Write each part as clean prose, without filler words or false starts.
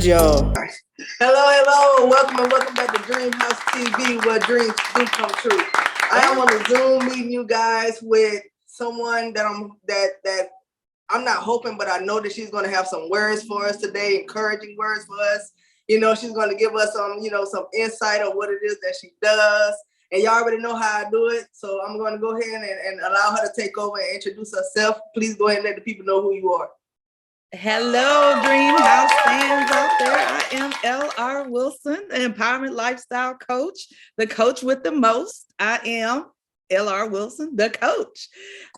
good, y'all. Hello, welcome and welcome back to Dreamhouse TV, where dreams do come true. I am on a Zoom meeting you guys with someone that I'm not hoping, but I know that she's going to have some words for us today, encouraging words for us. You know, she's going to give us some insight on what it is that she does. And y'all already know how I do it. So I'm going to go ahead and allow her to take over and introduce herself. Please go ahead and let the people know who you are. Hello, Dreamhouse fans out there. I am L.R. Wilson, the Empowerment Lifestyle Coach, the coach with the most. I am L.R. Wilson, the coach.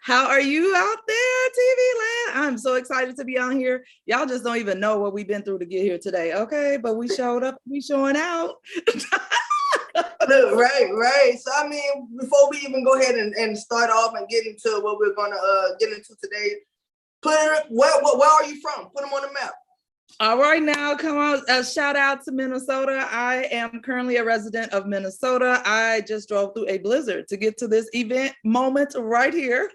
How are you out there, TV land? I'm so excited to be on here. Y'all just don't even know what we've been through to get here today, okay? But we showed up, we showing out. Look, right. So, I mean, before we even go ahead and start off and get into what we're going to get into today, where are you from? Put them on the map. All right, now come on. A shout out to Minnesota. I am currently a resident of Minnesota. I just drove through a blizzard to get to this event moment right here.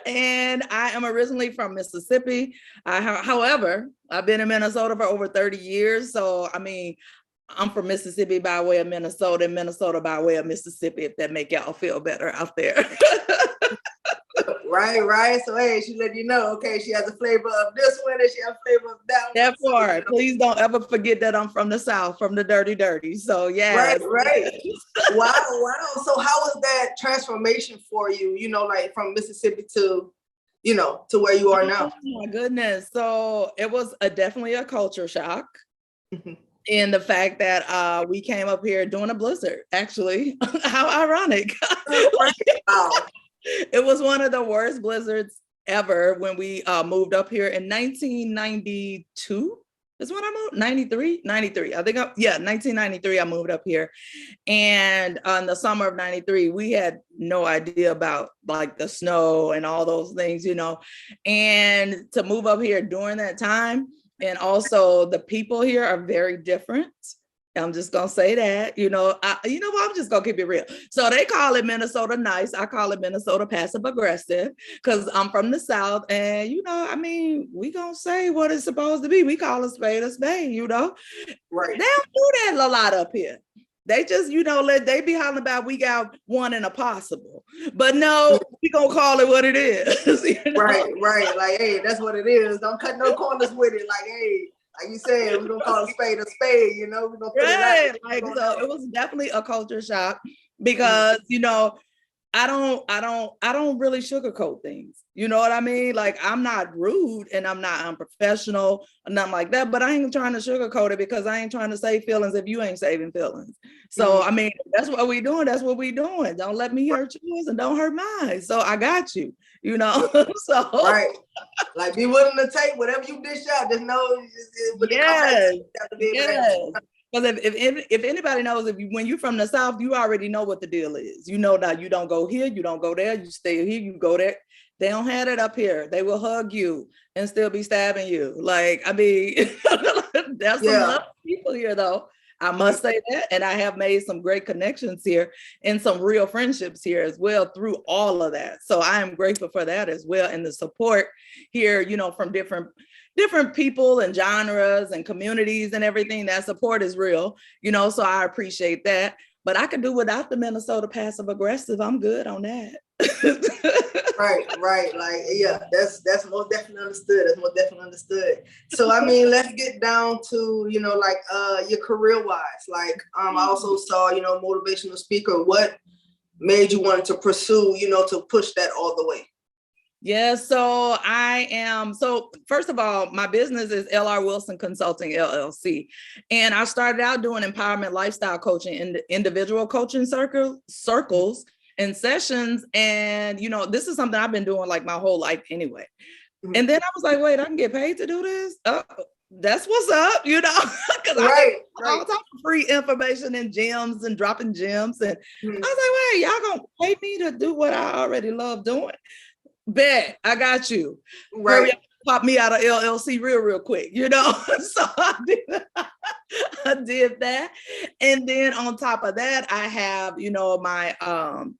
And I am originally from Mississippi. However, I've been in Minnesota for over 30 years. So, I mean, I'm from Mississippi by way of Minnesota and Minnesota by way of Mississippi, if that make y'all feel better out there. Right. So, hey, she let you know, okay, she has a flavor of this one and she has a flavor of that one. That part. Please don't ever forget that I'm from the South, from the dirty. So, yeah. Right. Wow. So how was that transformation for you, like from Mississippi to where you are now? Oh, my goodness. So it was definitely a culture shock. In the fact that we came up here during a blizzard, actually. How ironic. Wow. It was one of the worst blizzards ever when we moved up here in 1992. Is when I moved, 93. I think, 1993, I moved up here. And on the summer of 93, we had no idea about like the snow and all those things, and to move up here during that time. And also the people here are very different. I'm just going to say that, I'm just going to keep it real. So they call it Minnesota nice. I call it Minnesota passive aggressive because I'm from the South. And, we going to say what it's supposed to be. We call a spade, Right. They don't do that a lot up here. They just, they be hollering about we got one in a possible. But no, we going to call it what it is. Right. Like, hey, that's what it is. Don't cut no corners with it. Like, hey. Like you said, we're gonna call a spade, we're gonna put it out. So it was definitely a culture shock because I don't really sugarcoat things. You know what I mean? Like I'm not rude and I'm not unprofessional or nothing like that, but I ain't trying to sugarcoat it because I ain't trying to save feelings if you ain't saving feelings. So I mean, that's what we doing. That's what we doing. Don't let me hurt yours and don't hurt mine. So I got you, so right. Like be willing to take whatever you dish out. Just know yes. Because if anybody knows, when you're from the South, you already know what the deal is. That you don't go here, you don't go there, you stay here, you go there. They don't have it up here. They will hug you and still be stabbing you. Like, I mean, there's some lovely people here, though. I must say that. And I have made some great connections here and some real friendships here as well through all of that. So I am grateful for that as well. And the support here, from different people and genres and communities and everything. That support is real, so I appreciate that. But I could do without the Minnesota passive aggressive. I'm good on that. Right. Like, yeah, that's most definitely understood. So, I mean, let's get down to, your career wise. Like, I also saw, motivational speaker. What made you want to pursue, to push that all the way? Yeah, so first of all, my business is L.R. Wilson Consulting, LLC. And I started out doing empowerment lifestyle coaching in the individual coaching circles and sessions. And, this is something I've been doing like my whole life anyway. And then I was like, wait, I can get paid to do this? That's what's up, because I all type of free information and gems and dropping gems. And I was like, wait, y'all gonna pay me to do what I already love doing? Bet I got you. Right. pop me out of LLC real quick, you know? So I did that. And then on top of that, I have, you know, my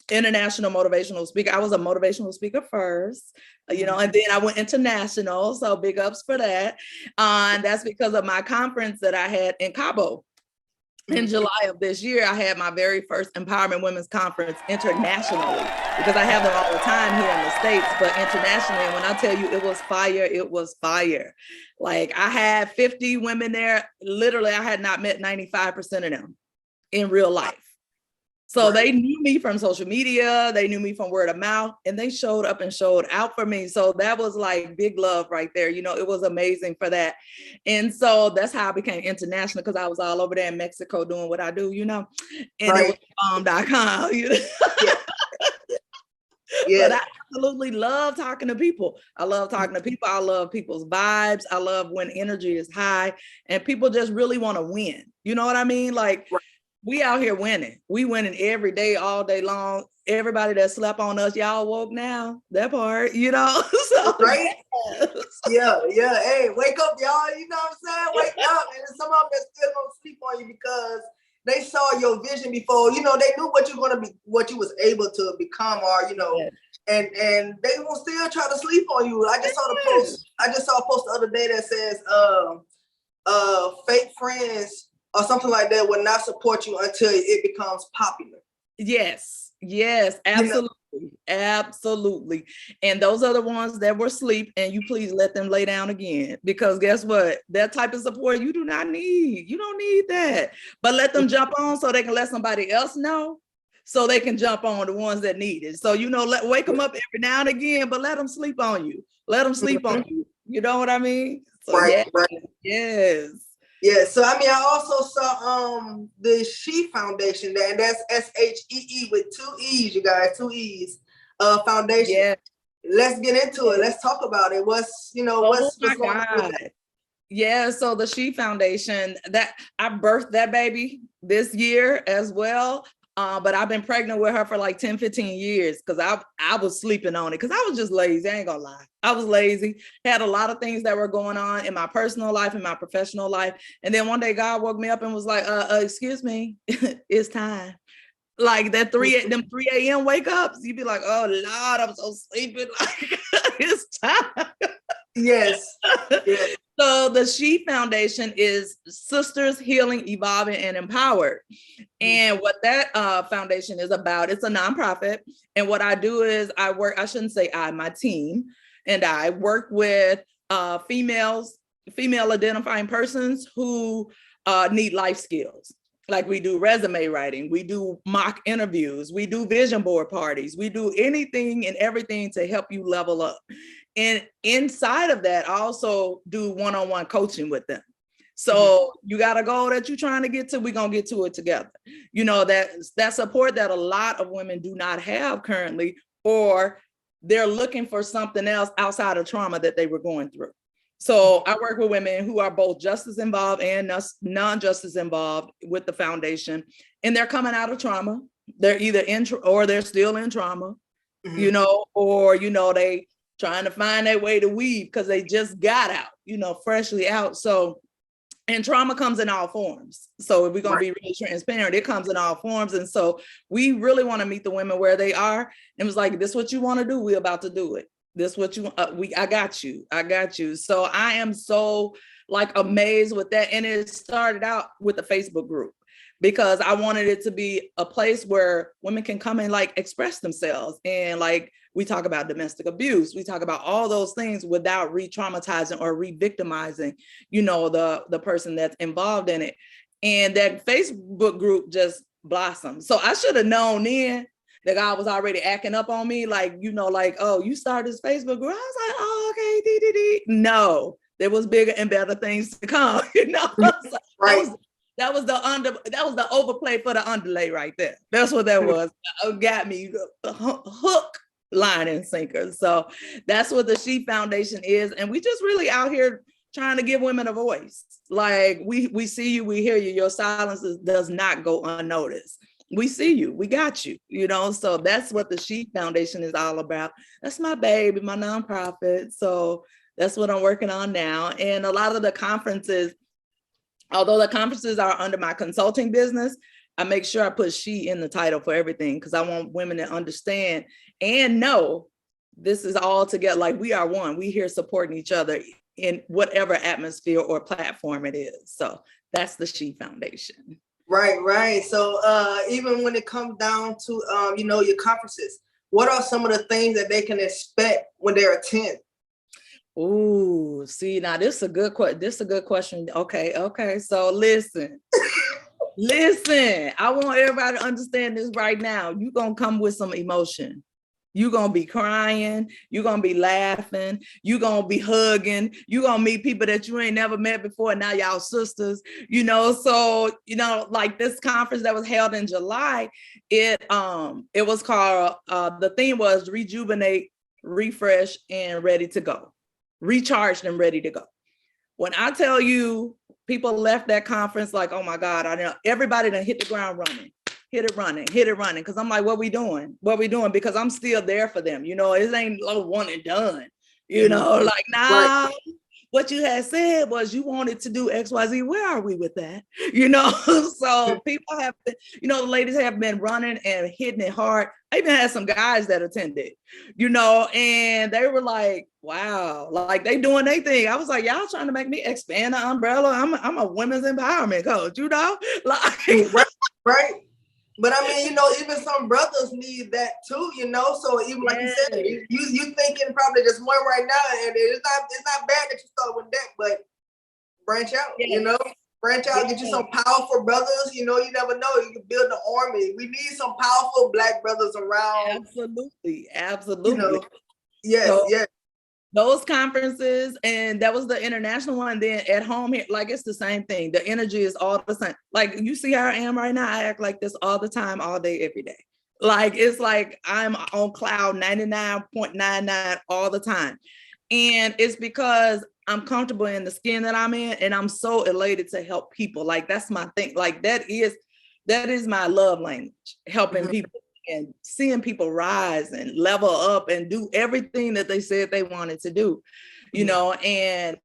international motivational speaker. I was a motivational speaker first, you know, and then I went international. So big ups for that. And that's because of my conference that I had in Cabo. In July of this year, I had my very first Empowerment Women's Conference internationally, because I have them all the time here in the States, but internationally. And when I tell you it was fire, it was fire. Like I had 50 women there. Literally, I had not met 95% of them in real life. So they knew me from social media, they knew me from word of mouth, and they showed up and showed out for me. So that was like big love right there. You know, it was amazing for that. And so that's how I became international, because I was all over there in Mexico doing what I do, you know, and it was bomb.com. You know? But I absolutely love talking to people. I love talking to people. I love people's vibes. I love when energy is high and people just really want to win. You know what I mean? Like, we out here winning. We winning every day, all day long. Everybody that slept on us, y'all woke now. That part, you know. So, yeah. Hey, wake up, y'all. You know what I'm saying? Wake up. And some of them that still gonna sleep on you because they saw your vision before. You know, they knew what you're gonna be, what you was able to become, or you know, and they will still try to sleep on you. I just saw the post. I just saw a post the other day that says, fake friends or something like that will not support you until it becomes popular. Yes, absolutely. You know? Absolutely. And those are the ones that were asleep, and you please let them lay down again, because guess what? That type of support you do not need. You don't need that. But let them jump on so they can let somebody else know, so they can jump on the ones that need it. So, you know, wake them up every now and again, but let them sleep on you. Let them sleep on you. You know what I mean? So, yes. Yeah, so I mean, I also saw the She Foundation, and that's SHEE with 2 E's, you guys, 2 E's foundation. Yeah. Let's get into it. Let's talk about it. What's going on with it? Yeah, so the She Foundation, that I birthed that baby this year as well. But I've been pregnant with her for like 10, 15 years, because I was sleeping on it because I was just lazy. I ain't gonna lie. I was lazy, had a lot of things that were going on in my personal life, in my professional life. And then one day God woke me up and was like, excuse me, it's time. Like that 3 a.m. wake ups, you'd be like, oh Lord, I'm so sleepy. Like it's time. Yes. So the She Foundation is Sisters Healing, Evolving, and Empowered. And what that foundation is about, it's a nonprofit. And what I do is my team and I work with female identifying persons who need life skills. Like we do resume writing, we do mock interviews, we do vision board parties, we do anything and everything to help you level up. And inside of that, I also do one-on-one coaching with them. So you got a goal that you're trying to get to, we're going to get to it together. You know, that support that a lot of women do not have currently, or they're looking for something else outside of trauma that they were going through. So I work with women who are both justice involved and non-justice involved with the foundation, and they're coming out of trauma. They're either in or they're still in trauma, you know, or, you know, they trying to find their way to weave because they just got out, you know, freshly out. So, and trauma comes in all forms. So if we're going to be really transparent, it comes in all forms. And so we really want to meet the women where they are. And it was like, this is what you want to do. We're about to do it. This what you I got you. So I am so like amazed with that. And it started out with the Facebook group, because I wanted it to be a place where women can come and like express themselves. And like, we talk about domestic abuse, we talk about all those things without re-traumatizing or re-victimizing, you know, the person that's involved in it. And that Facebook group just blossomed. So I should have known then that God was already acting up on me, like, you know, like, oh, you started this Facebook group. I was like, oh, okay, No, there was bigger and better things to come, you know. That was the overplay for the underlay right there. That's what that was. Got me hook, line, and sinker. So that's what the She Foundation is. And we just really out here trying to give women a voice. Like we see you, we hear you. Your silence does not go unnoticed. We see you, we got you, you know. So that's what the She Foundation is all about. That's my baby, my nonprofit. So That's what I'm working on now. And a lot of the conferences, although the conferences are under my consulting business, I make sure I put she in the title for everything, because I want women to understand and know this is all together. Like, we are one. We here supporting each other in whatever atmosphere or platform it is. So that's the She Foundation. Right, right. So even when it comes down to your conferences, what are some of the things that they can expect when they attend? Ooh, see, now this is a good question. Okay. So listen, I want everybody to understand this right now. You're gonna come with some emotion. You're gonna be crying, you're gonna be laughing, you're gonna be hugging, you're gonna meet people that you ain't never met before, and now y'all sisters, So, like this conference that was held in July, it was called, the theme was rejuvenate, refresh, and ready to go. Recharged and ready to go. When I tell you, people left that conference like, oh my God, I know everybody done hit the ground running. Hit it running. Cause I'm like, what we doing? Because I'm still there for them. It ain't one and done, like, nah, right. What you had said was you wanted to do XYZ. Where are we with that? So people have been, the ladies have been running and hitting it hard. I even had some guys that attended, and they were like, wow, like they doing their thing. I was like, y'all trying to make me expand the umbrella. I'm a women's empowerment coach, like right. But I mean, even some brothers need that too, So even like you said, you thinking probably just one right now, and it's not bad that you start with that, but branch out, branch out, get you some powerful brothers. You never know. You can build an army. We need some powerful Black brothers around. Absolutely. Yes. Those conferences, and that was the international one. Then at home here, like, it's the same thing. The energy is all the same. Like, you see how I am right now. I act like this all the time, all day, every day. Like, it's like I'm on cloud 99.99 all the time. And it's because I'm comfortable in the skin that I'm in, and I'm so elated to help people. Like, that's my thing. Like, that is my love language, helping people. And seeing people rise and level up and do everything that they said they wanted to do, and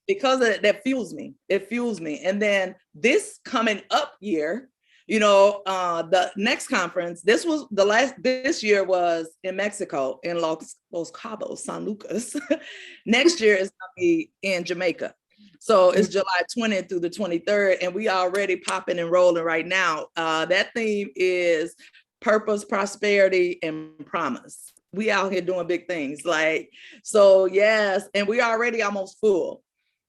because of that fuels me. It fuels me. And then this coming up year, the next conference, this year was in Mexico, in Los Cabos, San Lucas. Next year is gonna be in Jamaica. So it's July 20th through the 23rd, and we already popping and rolling right now. That theme is purpose, prosperity, and promise. We out here doing big things. Like, so yes, and we already almost full.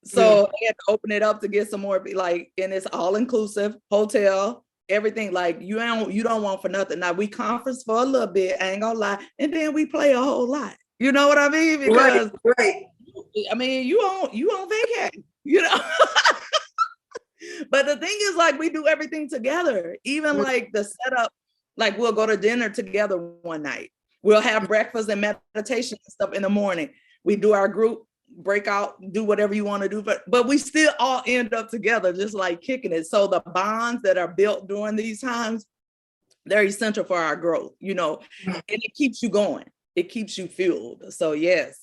So they had to open it up to get some more, like, and it's all inclusive, hotel, everything. Like, you don't want for nothing. Now, we conference for a little bit, I ain't gonna lie, and then we play a whole lot. You know what I mean? Because right. I mean, you on vacation, But the thing is, like, we do everything together, even like the setup. Like, we'll go to dinner together one night. We'll have breakfast and meditation and stuff in the morning. We do our group breakout, do whatever you want to do, but we still all end up together, just like kicking it. So the bonds that are built during these times, they're essential for our growth, and it keeps you going. It keeps you fueled. So yes.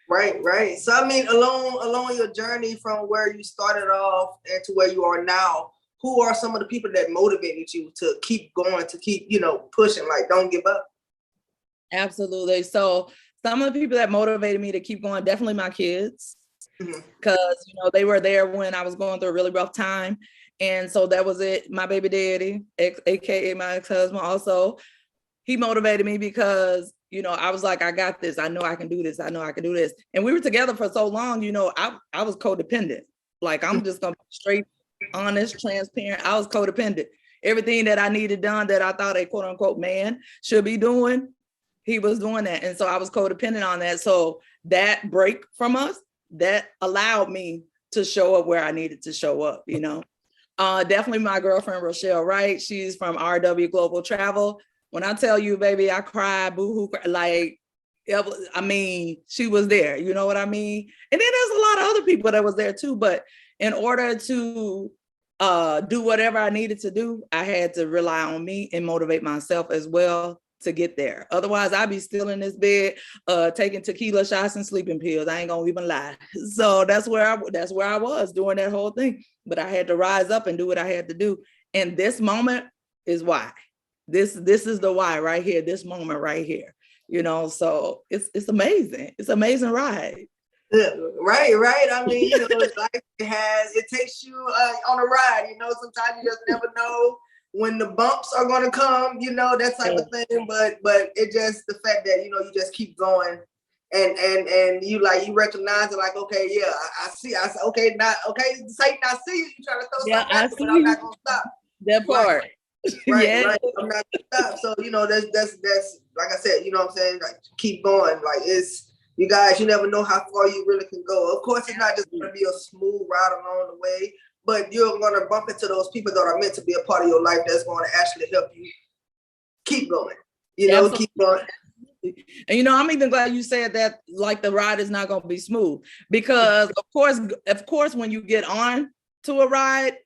Right. So I mean, along your journey from where you started off and to where you are now, who are some of the people that motivated you to keep going, to keep, pushing, like, don't give up? Absolutely. So some of the people that motivated me to keep going, definitely my kids, because, they were there when I was going through a really rough time. And so that was it. My baby daddy, AKA my ex-husband, also, he motivated me because, I was like, I got this. I know I can do this. I know I can do this. And we were together for so long, I was codependent. Like, I'm just going to be straight, honest, transparent. I was codependent. Everything that I needed done that I thought a quote unquote man should be doing, he was doing that. And so I was codependent on that. So that break from us, that allowed me to show up where I needed to show up, Definitely my girlfriend, Rochelle Wright. She's from RW Global Travel. When I tell you, baby, I cried, boohoo, like, I mean, she was there, you know what I mean? And then there's a lot of other people that was there too, but in order to do whatever I needed to do, I had to rely on me and motivate myself as well to get there. Otherwise, I'd be still in this bed, taking tequila shots and sleeping pills. I ain't gonna even lie. So that's where I was doing that whole thing. But I had to rise up and do what I had to do. And this moment is why. This is the why right here. This moment right here. You know, so it's amazing. It's an amazing ride. Right. I mean, you know, it's like it takes you on a ride. You know, sometimes you just never know when the bumps are going to come, you know, that type of thing. But it just the fact that, you know, you just keep going and you recognize it, like, okay, yeah, I see. I said, okay, not okay, Satan, I see you. You trying to throw something at me, but I'm not gonna stop. That part. Right. I'm not gonna stop. So, you know, that's like I said, you know what I'm saying? Like, keep going. Like, it's, you guys, you never know how far you really can go. Of course, it's not just gonna be a smooth ride along the way, but you're gonna bump into those people that are meant to be a part of your life that's gonna actually help you keep going. You know, absolutely. Keep going. And you know, I'm even glad you said that, like, the ride is not going to be smooth, because of course, when you get on to a ride,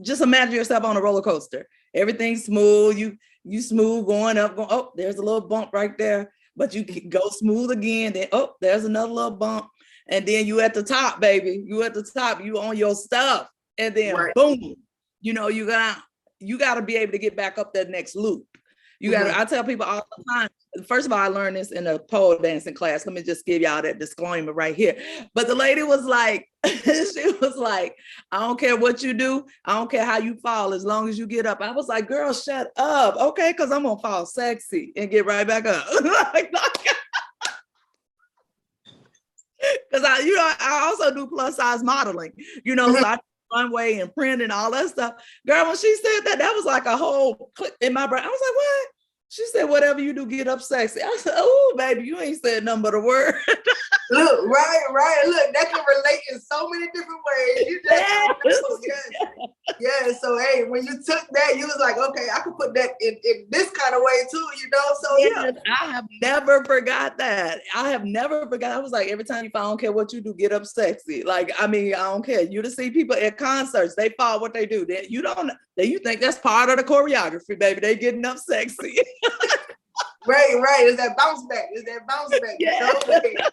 just imagine yourself on a roller coaster. Everything's smooth. You smooth going up, oh, there's a little bump right there, but you can go smooth again. Then, oh, there's another little bump. And then you at the top, baby. You at the top, you on your stuff. And then boom, you know, you got to be able to get back up that next loop. You got to, I tell people all the time, first of all, I learned this in a pole dancing class. Let me just give y'all that disclaimer right here. But the lady was like, she was like, I don't care what you do. I don't care how you fall, as long as you get up. I was like, girl, shut up. Okay, because I'm going to fall sexy and get right back up. Because I also do plus size modeling, you know, so I runway and print and all that stuff. Girl, when she said that was like a whole click in my brain. I was like, what? She said, whatever you do, get up sexy. I said, oh, baby, you ain't said nothing but a word. Look, right. Look, that can relate in so many different ways. You just yes. So, hey, when you took that, you was like, okay, I could put that in this kind of way too, you know? So, yeah. I have never forgot that. I was like, every time you fall, I don't care what you do, get up sexy. Like, I mean, I don't care. You to see people at concerts, they fall what they do. You think that's part of the choreography, baby. They getting up sexy. Right. It's that bounce back. Yeah. You know?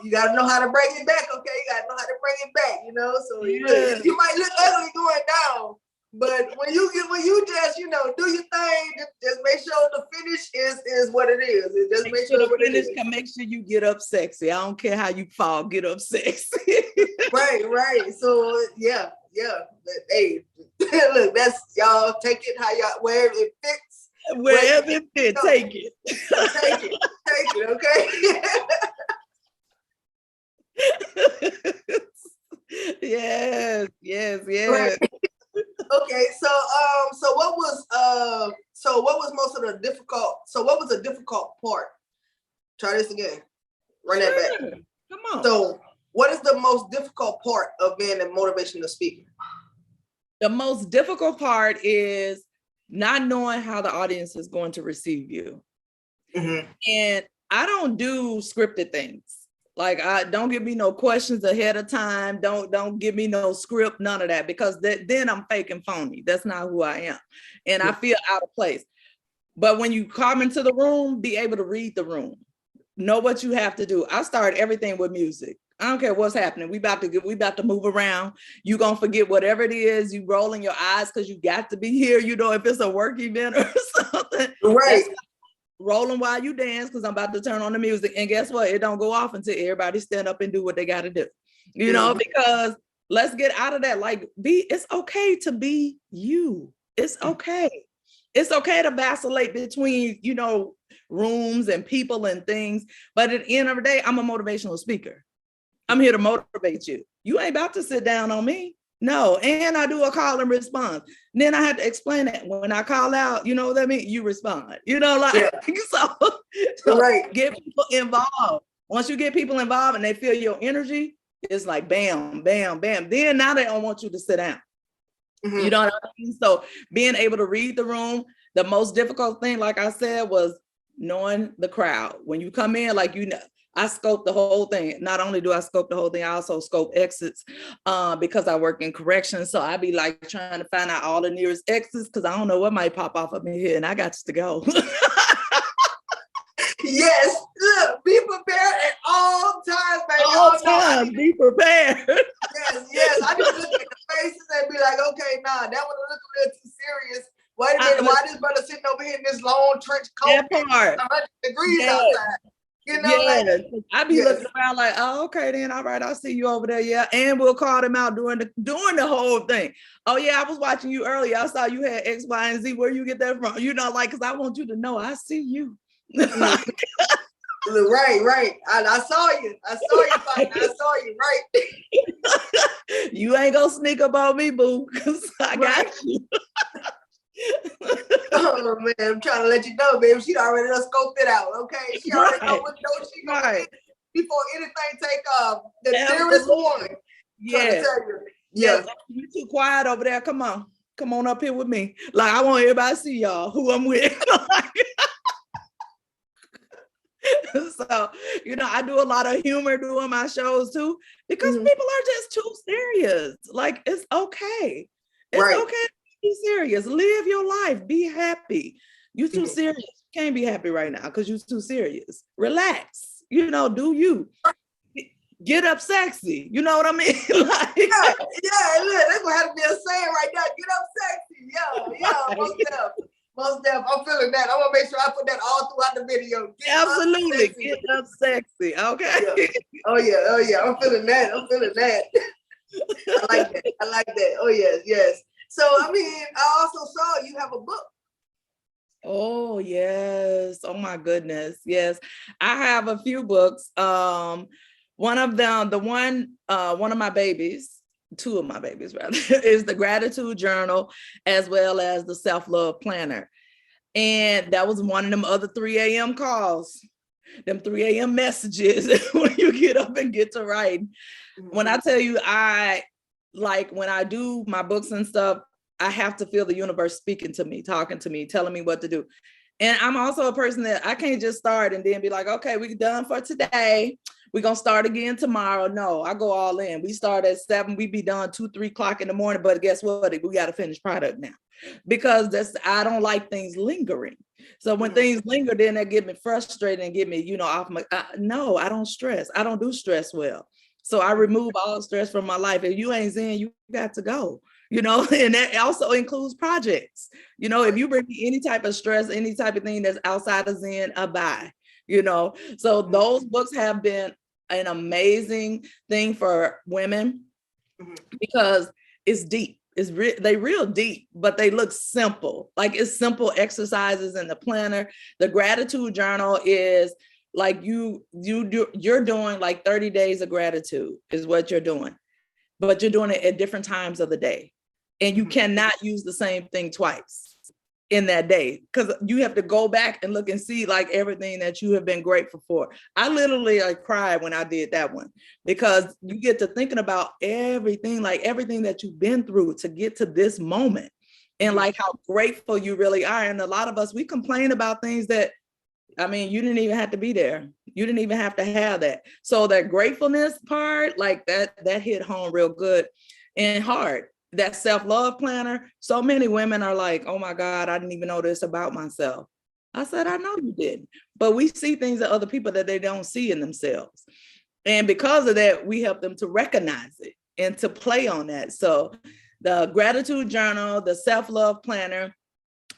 You gotta know how to bring it back, okay? You gotta know how to bring it back, you know. So you might look ugly going down, but when you just, you know, do your thing, just make sure the finish is what it is. Just make sure the finish can make sure you get up sexy. I don't care how you fall, get up sexy. Right. So yeah. Hey, look, that's y'all. Take it how y'all, wherever it fits. Wherever it fits, take it. Take it, okay. Yes. Right. Okay, so what was most of the difficult? So what was the difficult part? Try this again. Run that back. Come on. So what is the most difficult part of being a motivational speaker? The most difficult part is not knowing how the audience is going to receive you. Mm-hmm. And I don't do scripted things. Like, I don't give me no questions ahead of time. Don't give me no script, none of that, because then I'm fake and phony. That's not who I am. And I feel out of place. But when you come into the room, be able to read the room, know what you have to do. I start everything with music. I don't care what's happening. We about to move around. You're going to forget whatever it is. You rolling your eyes because you got to be here. You know, if it's a work event or something. Right. Rolling while you dance, because I'm about to turn on the music. And guess what? It don't go off until everybody stand up and do what they got to do. You know, because let's get out of that. Like, it's okay to be you. It's okay. It's okay to vacillate between, you know, rooms and people and things. But at the end of the day, I'm a motivational speaker. I'm here to motivate you. You ain't about to sit down on me. No, and I do a call and response. Then I had to explain that when I call out, you know what I mean? You respond, you know, like, so right. Get people involved. Once you get people involved and they feel your energy, it's like, bam, bam, bam. Then now they don't want you to sit down. Mm-hmm. You know what I mean? So being able to read the room, the most difficult thing, like I said, was knowing the crowd. When you come in, like, you know, I scope the whole thing. Not only do I scope the whole thing, I also scope exits because I work in corrections. So I be like trying to find out all the nearest exits because I don't know what might pop off of me here and I got to go. Yes, look, be prepared at all times, baby. All times, be prepared. Yes. I just look at the faces and be like, okay, nah, that one look a little too serious. Wait a minute, why this brother sitting over here in this long trench coat? That part. 100 degrees Yes. outside. You know, yes. like, I be looking around like, oh, okay, then all right, I'll see you over there. Yeah. And we'll call them out during the whole thing. Oh, yeah, I was watching you earlier. I saw you had X, Y, and Z. Where you get that from? You know, like, because I want you to know I see you. right. I saw you. I saw you, right? You ain't gonna sneak up on me, boo, because I got you. Oh man, I'm trying to let you know, baby. She already done scoped it out. Okay, she already know what door she gonna get before anything take off. The dearest one. Yeah. Yes. You too quiet over there. Come on up here with me. Like I want everybody to see y'all who I'm with. So, you know, I do a lot of humor doing my shows too, because people are just too serious. Like it's okay. It's okay to be serious. Live your life. Be happy. You too serious. You can't be happy right now because you're too serious. Relax. You know, do you. Get up sexy. You know what I mean? Like, look, that's gonna have to be a saying right now. Get up sexy. Yeah, most definitely. I'm feeling that. I want to make sure I put that all throughout the video. Absolutely. Get up sexy. Okay. Yeah. Oh yeah. I'm feeling that. I like that. Oh yes. So I mean, I also saw you have a book. Oh yes. Oh my goodness. Yes. I have a few books. One of them, one of my babies, two of my babies rather, is the Gratitude Journal as well as the Self-Love Planner. And that was one of them other 3 a.m. calls, them 3 a.m. messages when you get up and get to writing. When I tell you, when I do my books and stuff, I have to feel the universe speaking to me, talking to me, telling me what to do. And I'm also a person that I can't just start and then be like, okay, we're done for today. We're going to start again tomorrow. No, I go all in. We start at 7, we be done 2, 3 o'clock in the morning. But guess what? We got to finish product now because I don't like things lingering. So when things linger, then they get me frustrated and get me, off my, no, I don't stress. I don't do stress well. So I remove all stress from my life. If you ain't zen, you got to go. And that also includes projects. If you bring me any type of stress, any type of thing that's outside of zen, bye. So those books have been an amazing thing for women because it's deep. They real deep, but they look simple. Like it's simple exercises in the planner. The Gratitude Journal is like you're doing like 30 days of gratitude is what you're doing, but you're doing it at different times of the day. And you cannot use the same thing twice in that day because you have to go back and look and see like everything that you have been grateful for. I literally cried when I did that one because you get to thinking about everything that you've been through to get to this moment and like how grateful you really are. And a lot of us, we complain about things that, you didn't even have to be there. You didn't even have to have that. So that gratefulness part, like that hit home real good and hard. That self-love planner, so many women are like, oh my God, I didn't even know this about myself. I said, I know you didn't, but we see things in other people that they don't see in themselves. And because of that, we help them to recognize it and to play on that. So the Gratitude Journal, the Self-Love Planner,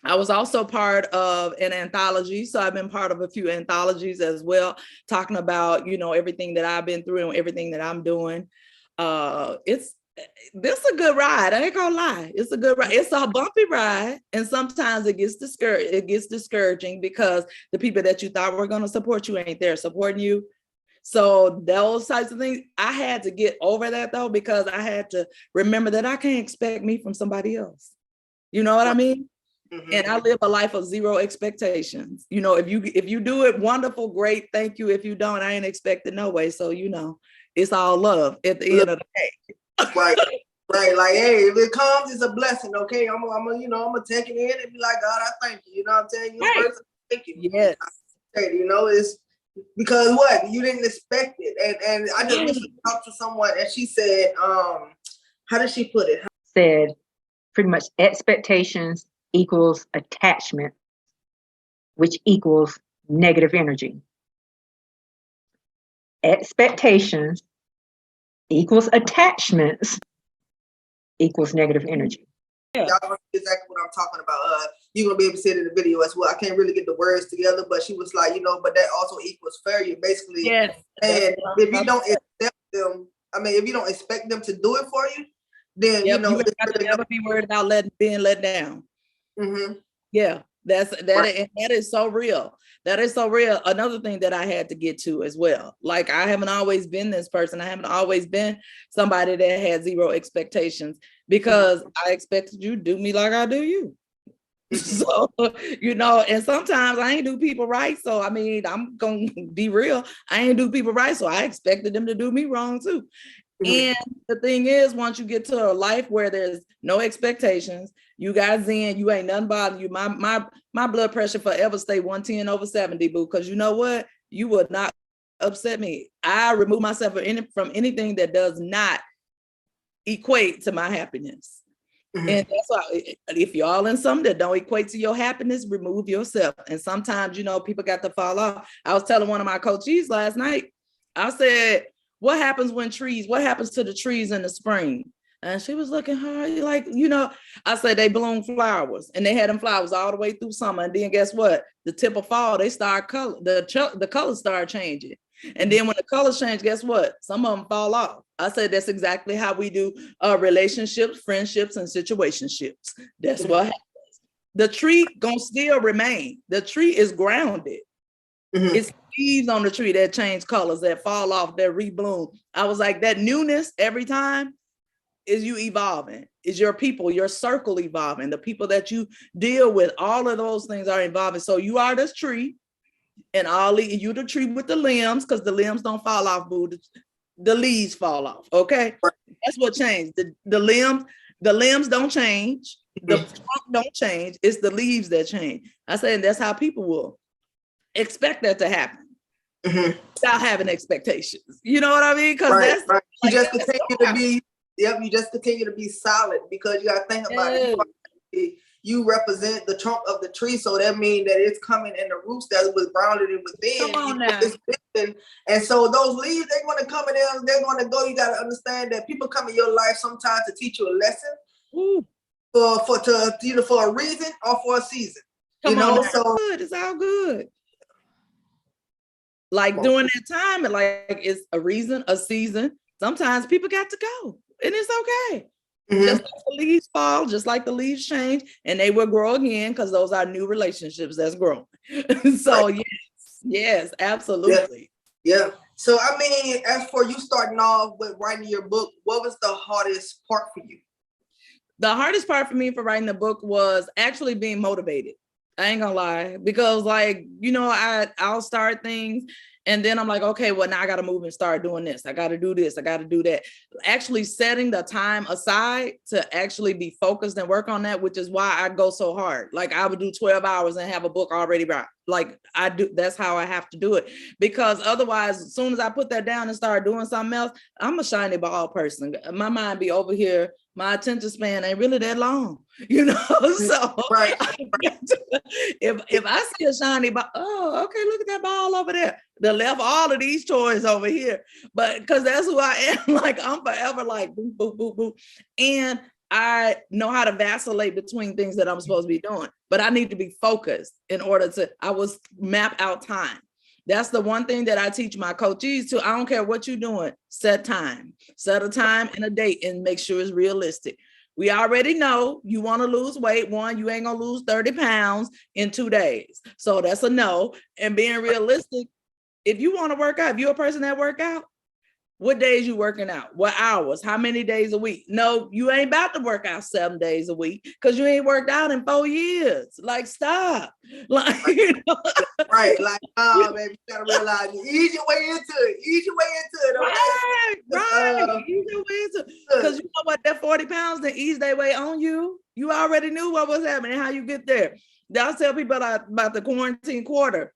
I was also part of an anthology. So I've been part of a few anthologies as well, talking about, everything that I've been through and everything that I'm doing. This is a good ride. I ain't gonna lie. It's a good ride. It's a bumpy ride. And sometimes it gets discouraged. It gets discouraging because the people that you thought were going to support you ain't there supporting you. So those types of things, I had to get over that though, because I had to remember that I can't expect me from somebody else. You know what I mean? And I live a life of zero expectations. If you do it, wonderful, great, thank you. If you don't, I ain't expecting no way. So, it's all love at the end of the day. Right. Like, hey, if it comes, it's a blessing. Okay, I'm gonna take it in and be like, God, I thank you. You know what I'm saying? First, thank you. Yes. It's because what you didn't expect it, and I just recently talked to someone, and she said, how did she put it? Said, pretty much expectations equals attachment, which equals negative energy. Expectations equals attachments equals negative energy. Y'all gonna see exactly what I'm talking about. You're gonna be able to see it in the video as well. I can't really get the words together, but she was like, but that also equals failure, basically. Yes. And if you don't accept them, if you don't expect them to do it for you, then you it's have to really never be worried about being let down. Mm-hmm. Yeah, and that is so real. That is so real. Another thing that I had to get to as well. Like, I haven't always been this person. I haven't always been somebody that had zero expectations, because I expected you to do me like I do you. So, and sometimes I ain't do people right. So, I'm going to be real. I ain't do people right. So I expected them to do me wrong too. And the thing is, once you get to a life where there's no expectations, you got Zen, you ain't nothing bothering you. My blood pressure forever stay 110/70, boo, because you know what? You would not upset me. I remove myself from anything that does not equate to my happiness. And that's why, if you're all in something that don't equate to your happiness, remove yourself. And sometimes, people got to fall off. I was telling one of my coaches last night, I said, what happens to the trees in the spring? And she was looking hard, like, I said, they bloom flowers, and they had them flowers all the way through summer. And then guess what? The tip of fall, they start the colors start changing. And then when the colors change, guess what? Some of them fall off. I said, that's exactly how we do relationships, friendships, and situationships. That's what happens. The tree gonna still remain. The tree is grounded. It's leaves on the tree that change colors, that fall off, that rebloom. I was like, that newness every time is you evolving, is your people, your circle evolving, the people that you deal with, all of those things are evolving. So you are this tree, and you the tree with the limbs, because the limbs don't fall off, boo. The leaves fall off. Okay, that's what changed. The limbs don't change. The trunk don't change. It's the leaves that change. I said, and that's how people will expect that to happen without having expectations. You know what I mean? Because that's right. You just continue to be. Yep, you just continue to be solid, because you got to think about it. You represent the trunk of the tree, so that means that it's coming in the roots that was grounded in within. Come on now. And so those leaves, they're going to come in there, they're going to go. You got to understand that people come in your life sometimes to teach you a lesson, for a reason or for a season. Come on, so it's all good. Like during that time, like it's a reason, a season. Sometimes people got to go, and it's okay. Just like the leaves fall, just like the leaves change, and they will grow again, because those are new relationships that's growing. So yes, absolutely. Yeah. So as for you starting off with writing your book, what was the hardest part for you? The hardest part for me for writing the book was actually being motivated. I ain't gonna lie, because I'll start things, and then I'm like, okay, well, now I got to move and start doing this. I got to do this. I got to do that. Actually setting the time aside to actually be focused and work on that, which is why I go so hard. Like, I would do 12 hours and have a book already written. Like, I do. That's how I have to do it, because otherwise, as soon as I put that down and start doing something else, I'm a shiny ball person. My mind be over here. My attention span ain't really that long, so if I see a shiny ball, oh, okay, look at that ball over there. They left all of these toys over here, but because that's who I am. Like, I'm forever like boop, boop, boop, boop. And I know how to vacillate between things that I'm supposed to be doing, but I need to be focused in order to, map out time. That's the one thing that I teach my coaches too. I don't care what you're doing, set a time and a date, and make sure it's realistic. We already know you want to lose weight. One, you ain't gonna lose 30 pounds in 2 days. So that's a no. And being realistic, if you want to work out, if you're a person that work out, what days you working out? What hours? How many days a week? No, you ain't about to work out 7 days a week, because you ain't worked out in 4 years. Like, stop. Like, right. Like, baby, you gotta realize, ease your way into it. Right. Ease your way into it. Because you know what, that 40 pounds, they ease their way on you. You already knew what was happening, how you get there. I'll tell people about the quarantine quarter.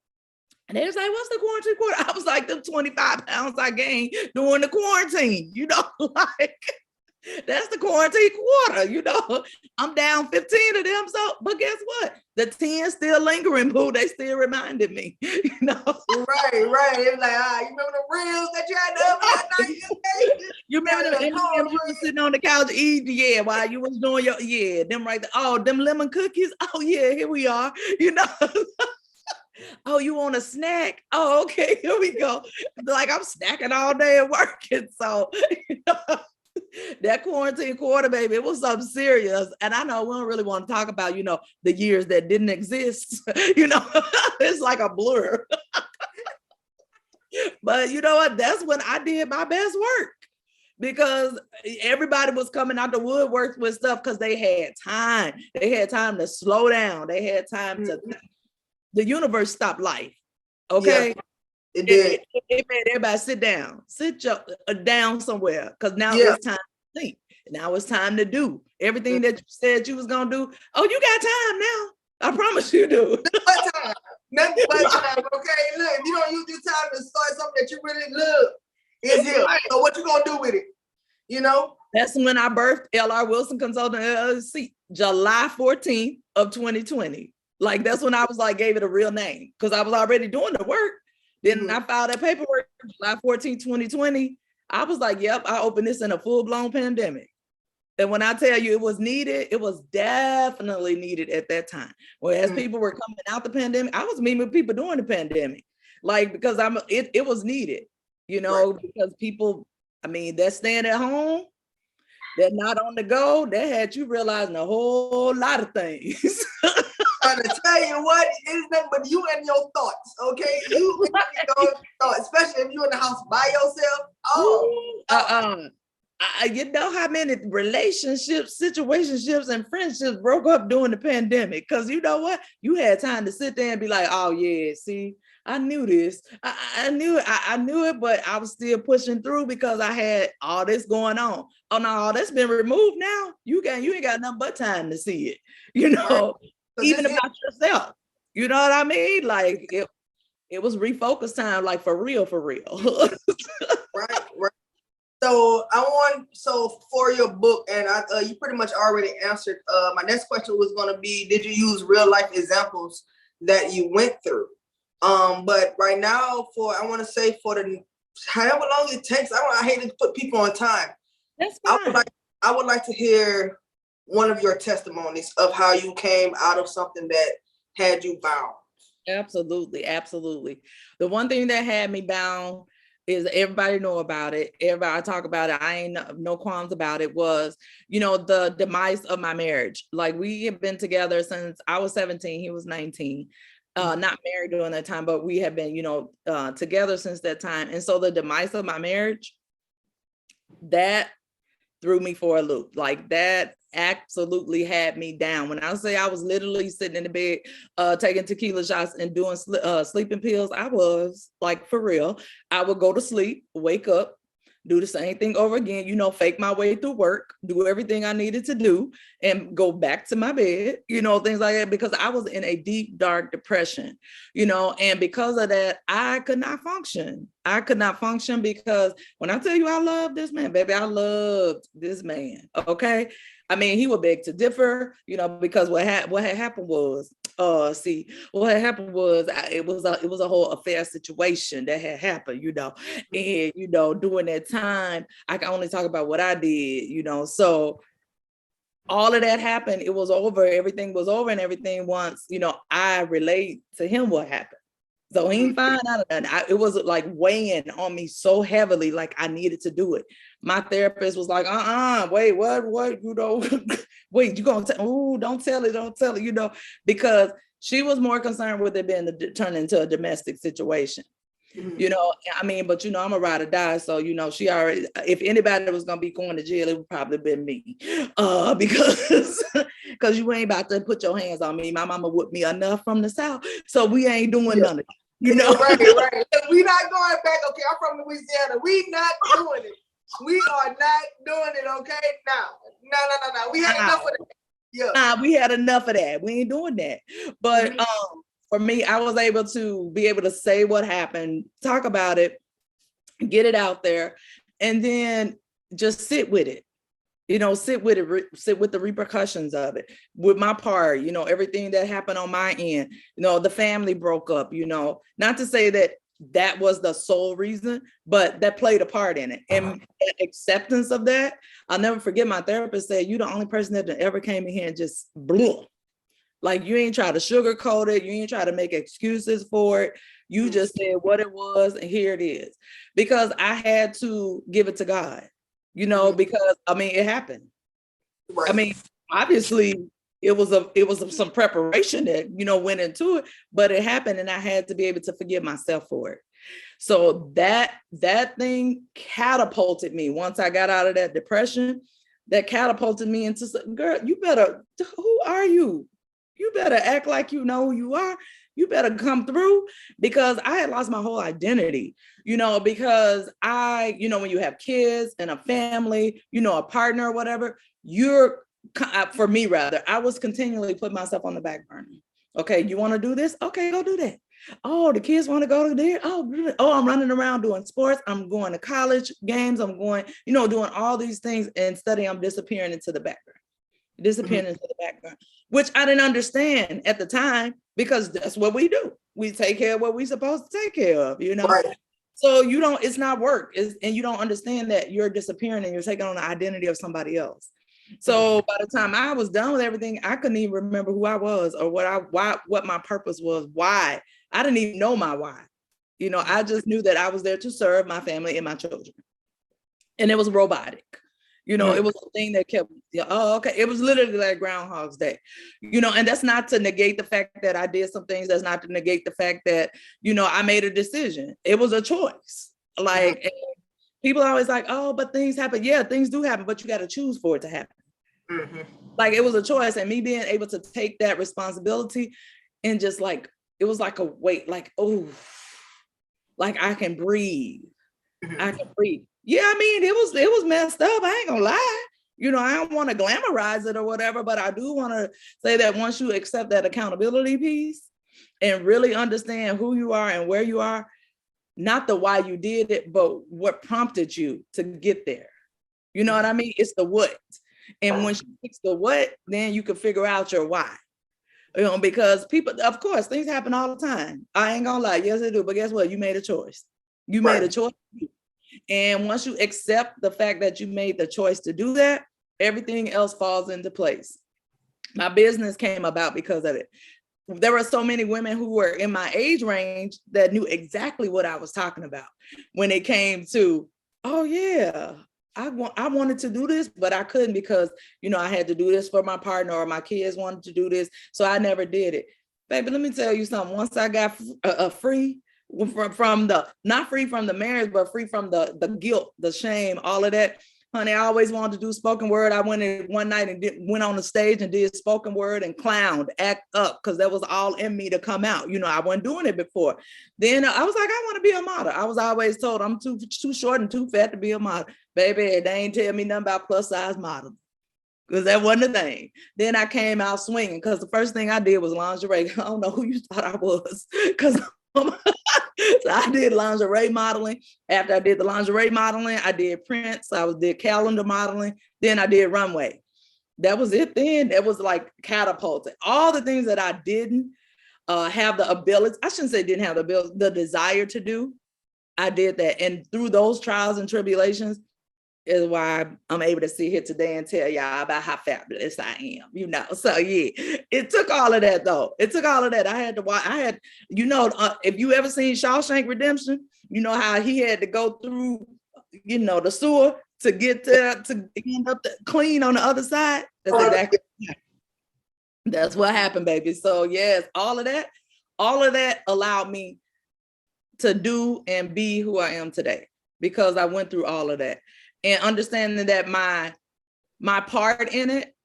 And they was like, what's the quarantine quarter? I was like, the 25 pounds I gained during the quarantine, like. That's the quarantine quarter, you know. I'm down 15 of them. So, but guess what? The 10 still lingering, boo. They still reminded me, you know. Right. It's like, you remember the reels that you had to open that night? You remember them M&Ms you were sitting on the couch eating, yeah, while you was doing your, yeah, them right there. Oh, them lemon cookies. Oh, yeah, here we are, you know. Oh, you want a snack? Oh, okay, here we go. Like I'm snacking all day at work. And so, you know, that quarantine quarter, baby, it was something serious. And I know we don't really want to talk about, you know, the years that didn't exist. You know, it's like a blur. But you know what? That's when I did my best work because everybody was coming out the woodwork with stuff because they had time. They had time to slow down. They had time to, the universe stopped life. Okay. Yeah, it did. It made everybody sit down somewhere because now it's time to think. Now it's time to do everything that you said you was gonna do. Oh, you got time now. I promise you do. What time? Nothing but time. Okay, look, if you don't use your time to start something that you really love, it's here. So what you gonna do with it? You know? That's when I birthed L.R. Wilson Consulting LLC, July 14th of 2020. Like that's when I was like, gave it a real name because I was already doing the work. Then I filed that paperwork July 14th, 2020. I was like, yep, I opened this in a full-blown pandemic. And when I tell you it was needed, it was definitely needed at that time. Whereas people were coming out the pandemic, I was meeting with people during the pandemic. Like, because it was needed, you know, because people, I mean, they're staying at home, they're not on the go, that had you realizing a whole lot of things. Trying to tell you what, it's nothing but you and your thoughts, okay? You and your thoughts, especially if you're in the house by yourself. You know how many relationships, situationships, and friendships broke up during the pandemic? Because you know what? You had time to sit there and be like, oh yeah, see, I knew this. I knew it. I knew it, but I was still pushing through because I had all this going on. Oh no, all that's been removed now. You ain't got nothing but time to see it, you know, even about yourself. You know what I mean? Like it was refocus time, like for real. Right. So for your book, and you pretty much already answered. My next question was going to be, did you use real life examples that you went through? But right now, I want to say for the however long it takes, I hate to put people on time. That's fine. I would like to hear one of your testimonies of how you came out of something that had you bound. Absolutely. The one thing that had me bound is everybody know about it. Everybody talk about it. I ain't no qualms about it. Was, you know, the demise of my marriage. Like we have been together since I was 17, he was 19. Not married during that time, but we have been, you know, together since that time. And so the demise of my marriage, that threw me for a loop. Like that absolutely had me down. When I say I was literally sitting in the bed, taking tequila shots and doing sleeping pills, I was like, for real. I would go to sleep, wake up, do the same thing over again, you know, fake my way through work, do everything I needed to do and go back to my bed, you know, things like that, because I was in a deep, dark depression, you know, and because of that, I could not function. Because when I tell you I love this man, baby, I loved this man, okay? I mean, he would beg to differ, you know, because what had happened was, it was a whole affair situation that had happened, you know, and, you know, during that time, I can only talk about what I did, you know, so all of that happened, it was over, everything was over and everything once, you know, I relate to him what happened. So he didn't find out, and it was like weighing on me so heavily, like I needed to do it. My therapist was like, wait, what, you know, wait, you gonna tell, don't tell it, you know, because she was more concerned with it being turn into a domestic situation. You know, I mean, but you know, I'm a ride or die. So, you know, she already, if anybody was gonna be going to jail, it would probably been me. Because you ain't about to put your hands on me. My mama whipped me enough from the South. So we ain't doing none of it. You know, right. We not going back. Okay, I'm from Louisiana. We not doing it. We are not doing it. Okay, no. We had enough of that. Yeah, we had enough of that. We ain't doing that. But for me, I was able to say what happened, talk about it, get it out there, and then just sit with it. sit with it, sit with the repercussions of it, with my part, everything that happened on my end, the family broke up, not to say that that was the sole reason, but that played a part in it. And acceptance of that, I'll never forget my therapist said, you're the only person that ever came in here and just blew. Like, you ain't try to sugarcoat it. You ain't try to make excuses for it. You just said what it was, and here it is. Because I had to give it to God, because it happened. Right. Obviously it was some preparation that, went into it, but it happened, and I had to be able to forgive myself for it. So that thing catapulted me. Once I got out of that depression, that catapulted me into, girl, who are you? You better act like you know who you are. You better come through, because I had lost my whole identity, because when you have kids and a family, a partner or whatever, for me rather, I was continually putting myself on the back burner. Okay, you want to do this? Okay, go do that. Oh, the kids want to go to there. Oh, I'm running around doing sports. I'm going to college games. I'm going, doing all these things, and studying. I'm disappearing into the background. Into the background, which I didn't understand at the time, because that's what we do. We take care of what we're supposed to take care of, Right. So it's not work, and you don't understand that you're disappearing and you're taking on the identity of somebody else. So by the time I was done with everything, I couldn't even remember who I was or what my purpose was, why. I didn't even know my why. I just knew that I was there to serve my family and my children. And it was robotic. It was a thing that kept, okay. It was literally like Groundhog's Day, and that's not to negate the fact that I did some things. That's not to negate the fact that, I made a decision. It was a choice. Like, people are always like, oh, but things happen. Yeah, things do happen, but you got to choose for it to happen. Like, it was a choice, and me being able to take that responsibility, and just like, it was like a weight, like, oh, like I can breathe. I can breathe. Yeah, it was messed up. I ain't gonna lie. I don't want to glamorize it or whatever, but I do want to say that once you accept that accountability piece and really understand who you are and where you are, not the why you did it, but what prompted you to get there. You know what I mean? It's the what. And once you fix the what, then you can figure out your why. Because people, of course, things happen all the time. I ain't gonna lie. Yes, they do. But guess what? You made a choice. You made a choice. And once you accept the fact that you made the choice to do that, everything else falls into place. My business came about because of it. There were so many women who were in my age range that knew exactly what I was talking about when it came to, oh yeah, I wanted to do this, but I couldn't because, I had to do this for my partner, or my kids wanted to do this. So I never did it. Baby, let me tell you something. Once I got free from the, not free from the marriage, but free from the guilt, the shame, all of that. Honey, I always wanted to do spoken word. I went in one night and went on the stage and did spoken word and clowned, act up, because that was all in me to come out. I wasn't doing it before. Then I was like, I want to be a model. I was always told I'm too short and too fat to be a model. Baby, they ain't tell me nothing about plus size model, because that wasn't a thing. Then I came out swinging, because the first thing I did was lingerie. I don't know who you thought I was, because so I did lingerie modeling. After I did the lingerie modeling, I did prints. I did calendar modeling. Then I did runway. That was it then. That was like catapulted. All the things that I didn't have the ability, I shouldn't say didn't have the ability, the desire to do, I did that. And through those trials and tribulations is why I'm able to sit here today and tell y'all about how fabulous I am, So yeah, it took all of that though. It took all of that. I had to watch, if you ever seen Shawshank Redemption, you know how he had to go through, the sewer to get to end up clean on the other side. That's exactly that's what happened, baby. So yes, all of that allowed me to do and be who I am today, because I went through all of that. And understanding that my part in it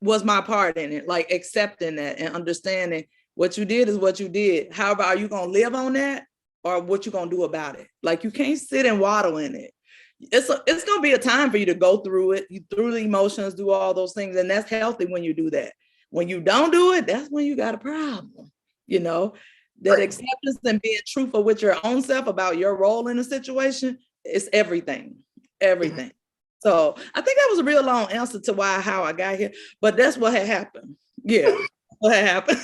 was my part in it, like accepting that and understanding what you did is what you did. However, are you going to live on that, or what you going to do about it? Like, you can't sit and waddle in it. It's going to be a time for you to go through it, through the emotions, do all those things. And that's healthy when you do that. When you don't do it, that's when you got a problem, that acceptance and being truthful with your own self about your role in a situation is everything. So I think that was a real long answer to how I got here, but that's what had happened. Yeah, what had happened.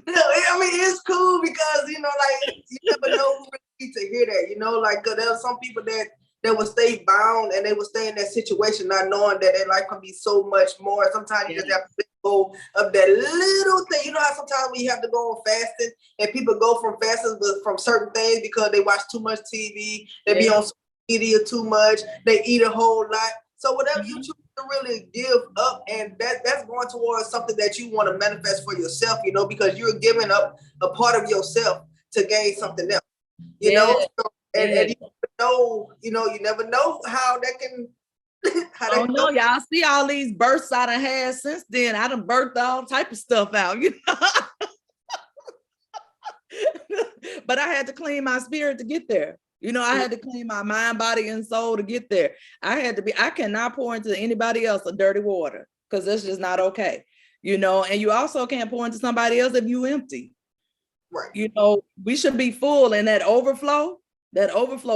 No, I mean, it's cool because, you know, like, you never know who really needs to hear that, you know, like, 'cause there are some people that would stay bound and they would stay in that situation not knowing that their life can be so much more. Sometimes you just have to let go of that little thing. You know how sometimes we have to go on fasting and people go from fasting from certain things because they watch too much TV, they be on social media too much, they eat a whole lot. So whatever you choose to really give up, and that's going towards something that you want to manifest for yourself, you know, because you're giving up a part of yourself to gain something else, you know. So, and you never know how that can. Oh no, y'all see all these births I done had since then. I done birthed all type of stuff out, you know. But I had to clean my spirit to get there. You know, I had to clean my mind, body, and soul to get there. I cannot pour into anybody else a dirty water because that's just not okay. You know, and you also can't pour into somebody else if you empty. Right. You know, we should be full, and that overflow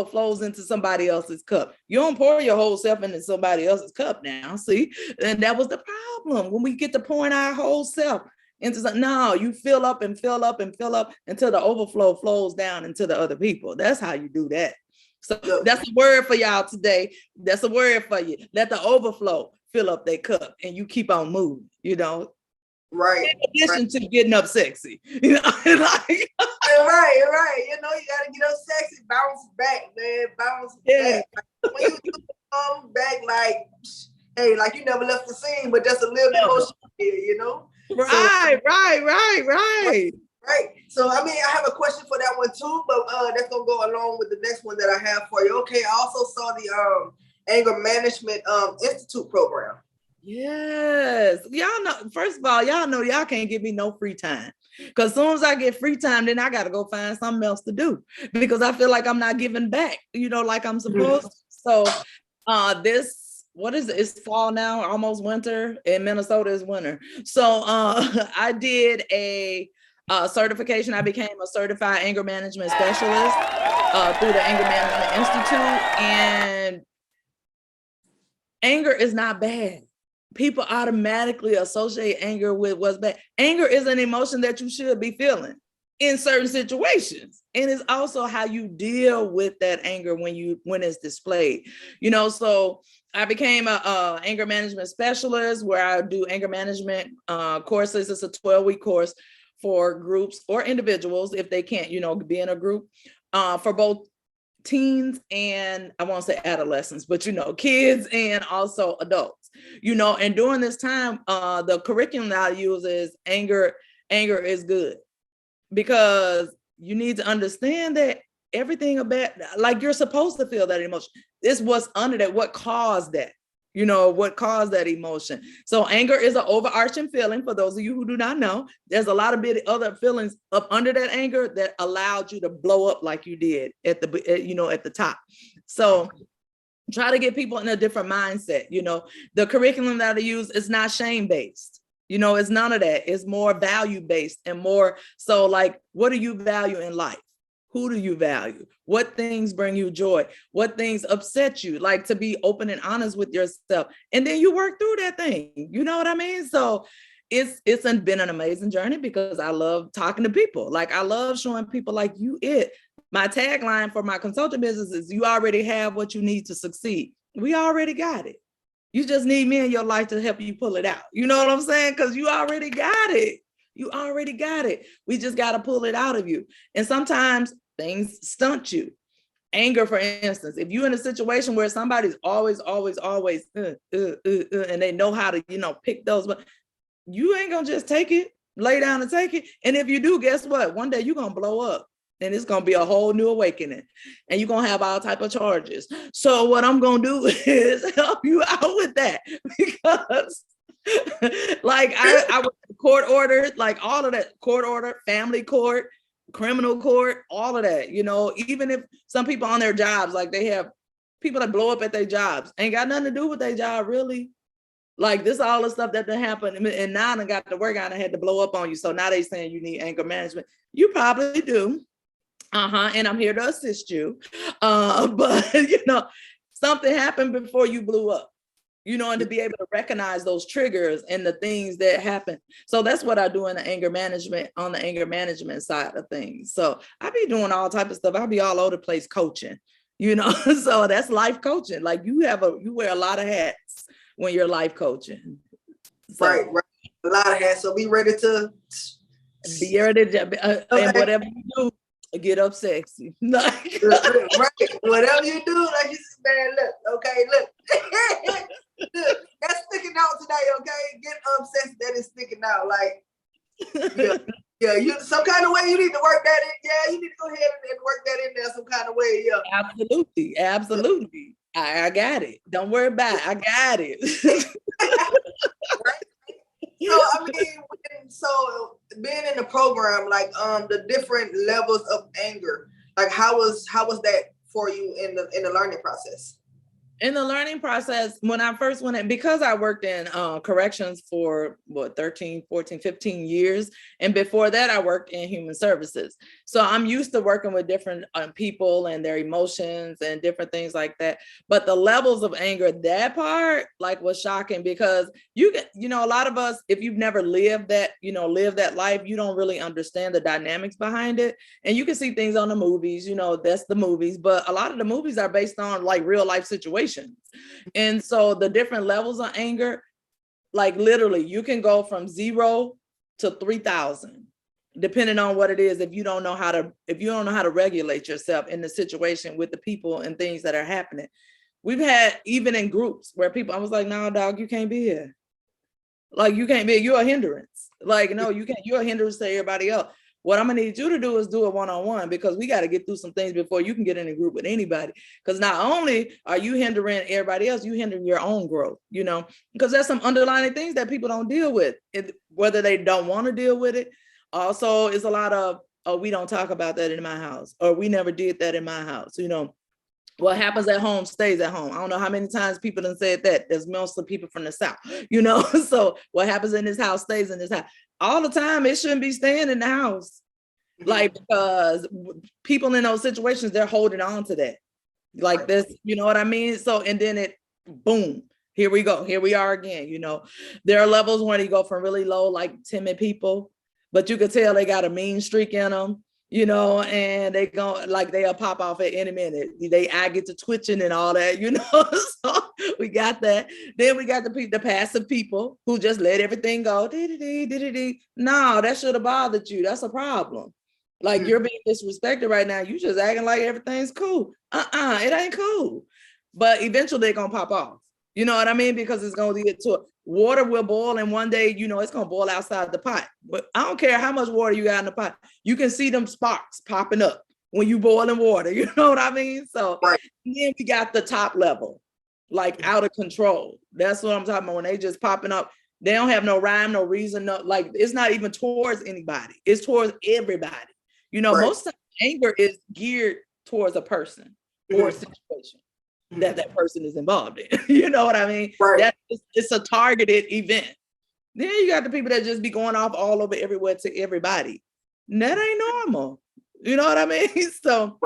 flows into somebody else's cup. You don't pour your whole self into somebody else's cup now, see? And that was the problem. When we get to pouring our whole self into something, no, you fill up and fill up and fill up until the overflow flows down into the other people. That's how you do that. So that's a word for y'all today. That's a word for you. Let the overflow fill up their cup and you keep on moving, you know? Right. In addition to getting up sexy, you know, like right. You know, you gotta get up sexy, bounce back, man, bounce back. Like, when you come back, like, hey, like you never left the scene, but just a little bit more here, you know. Right. Right. So I mean, I have a question for that one too, but that's gonna go along with the next one that I have for you. Okay, I also saw the Anger Management Institute program. Yes, y'all know. First of all, y'all know y'all can't give me no free time, because as soon as I get free time, then I got to go find something else to do because I feel like I'm not giving back, you know, like I'm supposed to. So, what is it? It's fall now, almost winter. In Minnesota is winter. So, I did a certification. I became a certified anger management specialist through the Anger Management Institute, and anger is not bad. People automatically associate anger with what's bad. Anger is an emotion that you should be feeling in certain situations. And it's also how you deal with that anger when it's displayed. You know, so I became a anger management specialist where I do anger management courses. It's a 12-week course for groups or individuals if they can't, you know, be in a group for both teens and I won't say adolescents, but you know, kids and also adults, you know. And during this time, the curriculum that I use is anger is good, because you need to understand that everything about, like, you're supposed to feel that emotion. It's what's under that, what caused that, you know, what caused that emotion. So anger is an overarching feeling. For those of you who do not know, there's a lot of other feelings up under that anger that allowed you to blow up like you did at the top. So try to get people in a different mindset. You know, the curriculum that I use is not shame-based. You know, it's none of that. It's more value-based and more so like, what do you value in life? Who do you value? What things bring you joy? What things upset you? Like, to be open and honest with yourself. And then you work through that thing. You know what I mean? So it's been an amazing journey because I love talking to people. Like, I love showing people like my tagline for my consulting business is, you already have what you need to succeed. We already got it. You just need me in your life to help you pull it out. You know what I'm saying? Because you already got it. You already got it. We just got to pull it out of you. And sometimes things stunt you. Anger, for instance, if you're in a situation where somebody's always, and they know how to, you know, pick those, but you ain't gonna just take it, lay down and take it. And if you do, guess what? One day you're gonna blow up. And it's gonna be a whole new awakening, and you're gonna have all type of charges. So what I'm gonna do is help you out with that, because like I was court ordered, like all of that, court order, family court, criminal court, all of that. You know, even if some people on their jobs, like they have people that blow up at their jobs, ain't got nothing to do with their job really. Like, this all the stuff that happened, and now I got to work out and had to blow up on you. So now they saying you need anger management. You probably do. And I'm here to assist you. But you know, something happened before you blew up, you know, and to be able to recognize those triggers and the things that happen. So that's what I do in the anger management, on the anger management side of things. So I be doing all type of stuff. I'll be all over the place coaching, you know, so that's life coaching. Like you wear a lot of hats when you're life coaching. So, right. A lot of hats. So be ready to and whatever you do, get up sexy. Like, right. Whatever you do, like you said, man, look, okay, look. Look, that's sticking out today, okay? Get obsessed, that is sticking out. Like, yeah, you some kind of way you need to work that in. Yeah, you need to go ahead and work that in there some kind of way. Yeah. Absolutely. I got it. Don't worry about it. I got it. Right? So I mean, so being in the program, like the different levels of anger, like how was that for you in the learning process? In the learning process, when I first went in, because I worked in corrections for 13, 14, 15 years. And before that, I worked in human services. So I'm used to working with different people and their emotions and different things like that. But the levels of anger, that part like was shocking, because you know, a lot of us, if you've never lived that life, you don't really understand the dynamics behind it. And you can see things on the movies, you know, that's the movies, but a lot of the movies are based on like real life situations. And so the different levels of anger, like literally you can go from 0 to 3,000, depending on what it is. If you don't know how to regulate yourself in the situation with the people and things that are happening. We've had, even in groups where I was like, no, dog, you can't be here. Like you can't be, you're a hindrance. Like, no, you can't, you're a hindrance to everybody else. What I'm gonna need you to do is do it one-on-one, because we got to get through some things before you can get in a group with anybody. Because not only are you hindering everybody else, you hindering your own growth, you know, because there's some underlying things that people don't deal with, whether they don't want to deal with it. Also, it's a lot of, oh, we don't talk about that in my house, or we never did that in my house, you know. What happens at home stays at home. I don't know how many times people done said that. There's mostly people from the South, you know. So what happens in this house stays in this house. All the time, it shouldn't be staying in the house. Like, because people in those situations, they're holding on to that. Like this, you know what I mean? So, and then it, boom, here we go. Here we are again, you know. There are levels when you go from really low, like timid people, but you could tell they got a mean streak in them, you know, and they go, like they'll pop off at any minute. I get to twitching and all that, you know. So we got that. Then we got the passive people who just let everything go. No, that should have bothered you. That's a problem. Like you're being disrespected right now. You just acting like everything's cool. It ain't cool. But eventually they're gonna pop off. You know what I mean? Because it's gonna get to it. Water will boil, and one day, you know, it's gonna boil outside the pot. But I don't care how much water you got in the pot. You can see them sparks popping up when you boiling water. You know what I mean? So then we got the top level, like out of control. That's what I'm talking about. When they just popping up, they don't have no rhyme, no reason, no, like it's not even towards anybody. It's towards everybody. You know, most of the anger is geared towards a person or a situation that person is involved in. You know what I mean? It's a targeted event. Then you got the people that just be going off all over everywhere to everybody. And that ain't normal. You know what I mean? So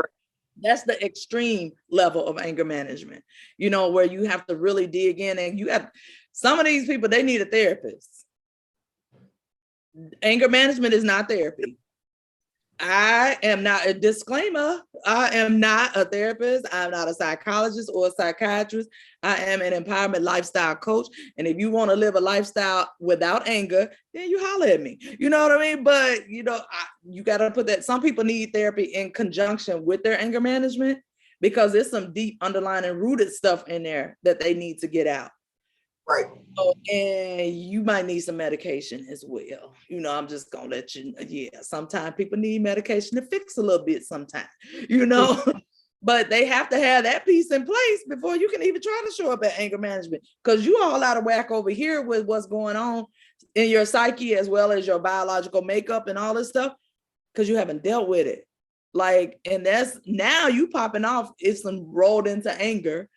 that's the extreme level of anger management, you know, where you have to really dig in, and you have some of these people, they need a therapist. Anger management is not therapy. I am not, a disclaimer, I am not a therapist. I'm not a psychologist or a psychiatrist. I am an empowerment lifestyle coach. And if you want to live a lifestyle without anger, then you holler at me. You know what I mean? But, you know, you got to put that, some people need therapy in conjunction with their anger management, because there's some deep underlying and rooted stuff in there that they need to get out. Right. So, and you might need some medication as well. You know, I'm just gonna let you know. Yeah, sometimes people need medication to fix a little bit sometimes, you know, but they have to have that piece in place before you can even try to show up at anger management, because you all out of whack over here with what's going on in your psyche as well as your biological makeup and all this stuff, because you haven't dealt with it. Like, and that's now you popping off, it's rolled into anger.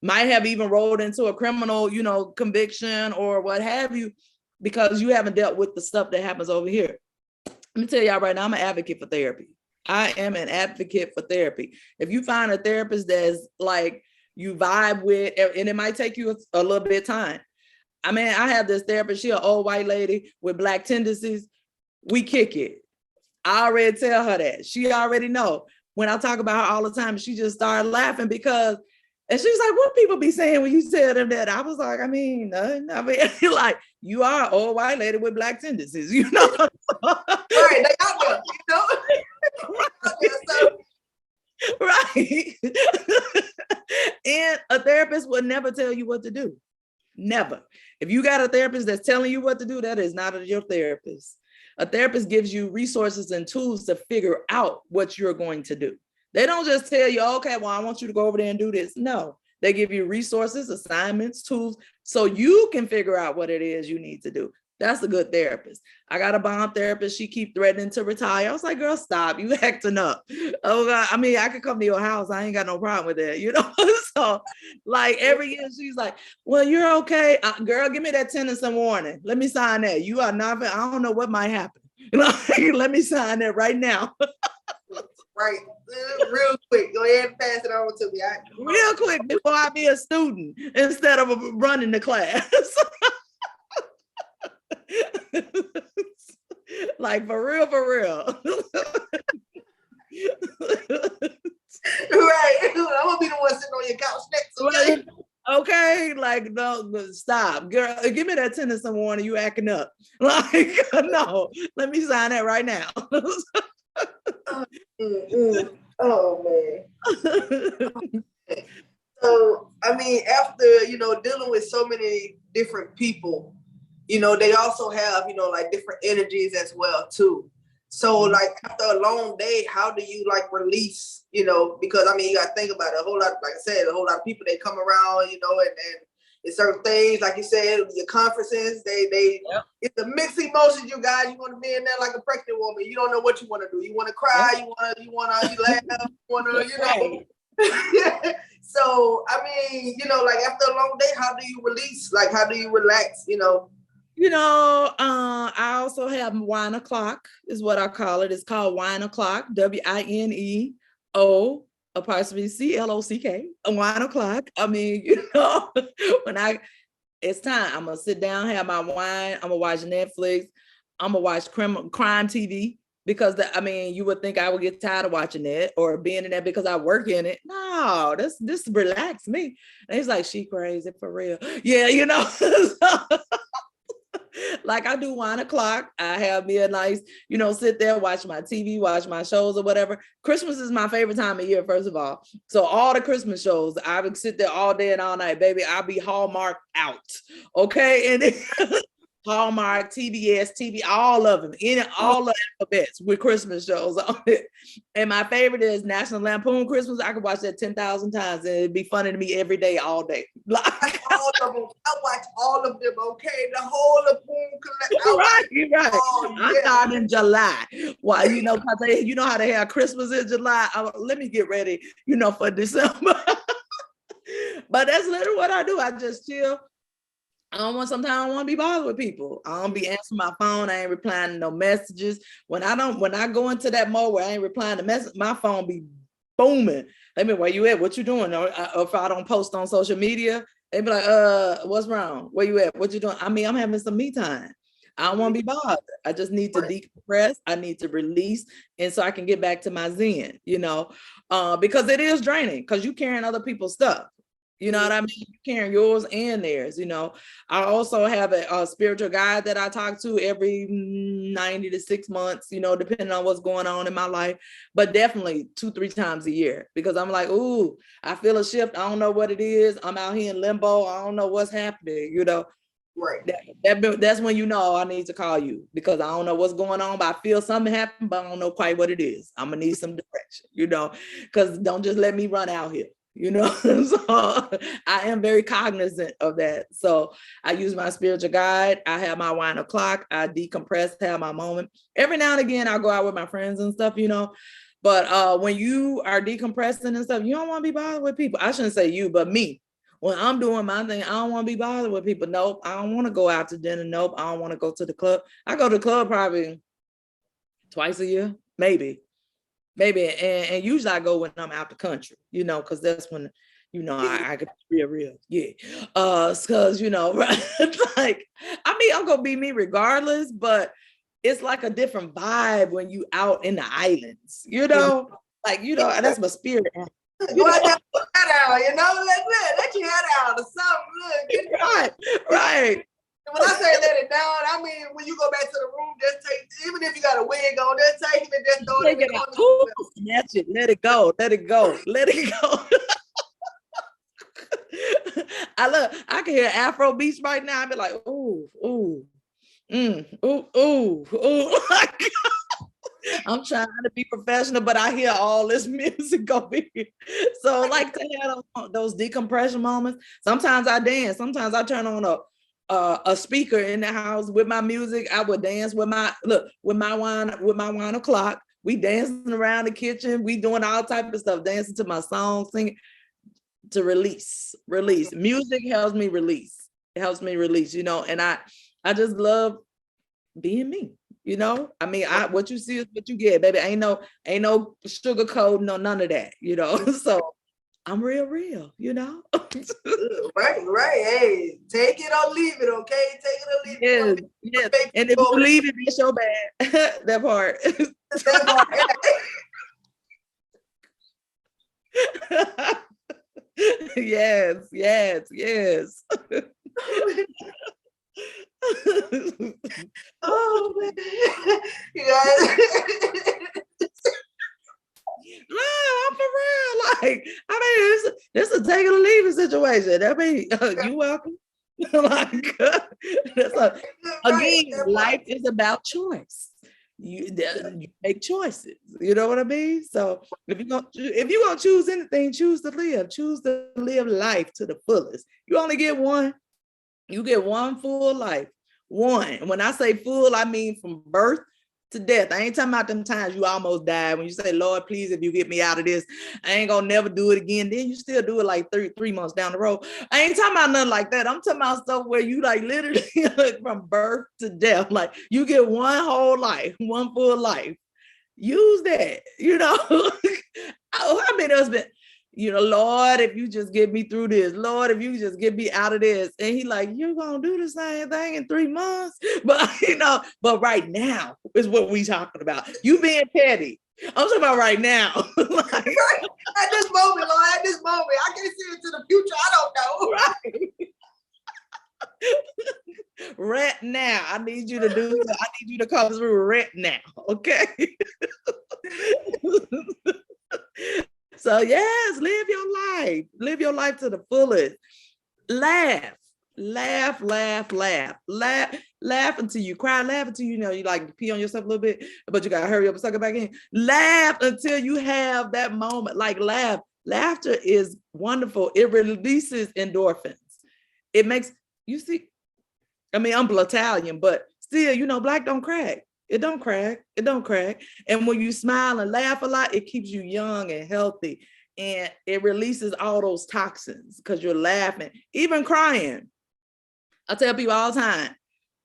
Might have even rolled into a criminal, you know, conviction or what have you, because you haven't dealt with the stuff that happens over here. Let me tell y'all right now, I'm an advocate for therapy. I am an advocate for therapy. If you find a therapist that's like you vibe with, and it might take you a little bit of time. I mean, I have this therapist, she an old white lady with Black tendencies. We kick it. I already tell her that. She already know. When I talk about her all the time, she just started laughing because, and she's like, what people be saying when you tell them that? I was like, I mean, nothing. I mean, like, you are an old white lady with Black tendencies, you know? Right, they out there, you know? So, right. And a therapist will never tell you what to do. Never. If you got a therapist that's telling you what to do, that is not your therapist. A therapist gives you resources and tools to figure out what you're going to do. They don't just tell you, okay, well, I want you to go over there and do this. No, they give you resources, assignments, tools, so you can figure out what it is you need to do. That's a good therapist. I got a bomb therapist. She keep threatening to retire. I was like, girl, stop. You acting up. Oh God. I mean, I could come to your house. I ain't got no problem with that. You know? So like every year she's like, well, you're okay. Girl, give me that tenancy warning. Let me sign that. You are not, I don't know what might happen. Let me sign that right now. Right. Real quick. Go ahead and pass it on to me. Real quick before I be a student instead of running the class. Like for real. Right. I'm gonna be the one sitting on your couch next. Okay. Okay, like no, stop, girl. Give me that tenancy warning. You acting up? Like no, let me sign that right now. Oh man. So I mean, after dealing with so many different people, they also have like different energies as well too. So like after a long day, how do you like release? Because I mean, you got to think about it. A whole lot, like I said, a whole lot of people they come around, and certain things, like you said, your conferences, it's a mixed emotions. You guys, you want to be in there like a pregnant woman. You don't know what you want to do. You want to cry. You want to laugh. You want to, So I mean, like after a long day, how do you release? Like, how do you relax? I also have wine o'clock is what I call it. It's called wine o'clock, WINEO apostrophe CLOCK, a wine o'clock. I mean, when it's time, I'm gonna sit down, have my wine, I'm gonna watch Netflix, I'm gonna watch crime TV, because you would think I would get tired of watching it or being in that because I work in it. No, this relax me. And he's like, she crazy for real. Yeah, like I do wine o'clock. I have me a nice, sit there, watch my TV, watch my shows or whatever. Christmas is my favorite time of year, first of all. So all the Christmas shows, I would sit there all day and all night, baby. I'll be Hallmark out. Okay. And then Hallmark, TBS, TV, all of them, all the alphabets with Christmas shows on it. And my favorite is National Lampoon Christmas. I could watch that 10,000 times and it'd be funny to me every day, all day. Like all of them. I watch all of them, okay? The whole Lampoon collection. Right. I start in July. Why, because how they have Christmas in July. Let me get ready, for December. But that's literally what I do. I just chill. Sometimes I don't want to be bothered with people. I don't be answering my phone. I ain't replying to no messages. When I go into that mode where I ain't replying to messages, my phone be booming. They be, where you at? What you doing? Or if I don't post on social media, they be like, what's wrong? Where you at? What you doing? I mean, I'm having some me time. I don't want to be bothered. I just need to decompress. I need to release. And so I can get back to my zen, because it is draining because you carrying other people's stuff. You know what I mean? You're carrying yours and theirs, I also have a spiritual guide that I talk to every 90 to 6 months, depending on what's going on in my life, but definitely 2-3 times a year, because I'm like, ooh, I feel a shift. I don't know what it is. I'm out here in limbo. I don't know what's happening, Right. That's when I need to call you, because I don't know what's going on, but I feel something happened, but I don't know quite what it is. I'm gonna need some direction, because don't just let me run out here. So I am very cognizant of that. So I use my spiritual guide. I have my wine o'clock. I decompress, have my moment. Every now and again, I'll go out with my friends and stuff, But when you are decompressing and stuff, you don't want to be bothered with people. I shouldn't say you, but me. When I'm doing my thing, I don't want to be bothered with people. Nope. I don't want to go out to dinner. Nope. I don't want to go to the club. I go to the club probably twice a year, maybe. And usually I go when I'm out the country, because that's when, You know, I could be real. Yeah. Cause you know, right? Like, I mean, I'm gonna be me regardless, but it's like a different vibe when you out in the islands, you know, like, you know, that's my spirit. You Go know? out there, put that out, you know, let your head out or something. Look, Right, right. when I say let it down, I mean when you go back to the room, just take, even if you got a wig on, just take it and just throw it in Take the it out. corner. Ooh, snatch it, let it go, let it go, let it go. I can hear Afro beats right now. I'd be like, ooh, ooh, ooh, ooh, ooh. I'm trying to be professional, but I hear all this music over here. So like to have those decompression moments. Sometimes I dance. Sometimes I turn on a speaker in the house with my music. I would dance with my wine o'clock. We dancing around the kitchen. We doing all type of stuff, dancing to my song, singing to release. Music helps me release. It helps me release, you know, and I just love being me. You know, I mean, what you see is what you get, baby. Ain't no sugarcoat, no none of that, you know. So I'm real, you know. Right. Hey, take it or leave it, okay? Take it or leave it. Yes. And if you leave it, it's your bad. That part. That part. Yes. Oh man. You guys. No, I'm for real. Like, I mean, this is a take it or leave it situation. I mean, you welcome. Like, again, life is about choice. You make choices. You know what I mean? So if you're gonna choose anything, choose to live life to the fullest. You only get one. You get one full life. One. When I say full, I mean from birth to death. I ain't talking about them times you almost died when you say, Lord, please, if you get me out of this, I ain't gonna never do it again. Then you still do it like three months down the road. I ain't talking about nothing like that. I'm talking about stuff where you like literally from birth to death. Like you get one whole life, one full life. Use that, you know. I mean, there's been, you know, Lord, if you just get me through this, Lord, if you just get me out of this. And he like, you're gonna do the same thing in 3 months. But you know, but right now is what we talking about. You being petty. I'm talking about right now. Like, at this moment, Lord, at this moment. I can't see into the future. I don't know. Right. Right now. I need you to come through right now. Okay. So yes, live your life to the fullest. Laugh until you cry, laugh until you know you like pee on yourself a little bit, but you gotta hurry up and suck it back in. Laugh until you have that moment. Like laughter is wonderful. It releases endorphins. It makes you see. I mean, I'm Italian, but still, you know, black don't crack. It don't crack. And when you smile and laugh a lot, it keeps you young and healthy. And it releases all those toxins because you're laughing, even crying. I tell people all the time,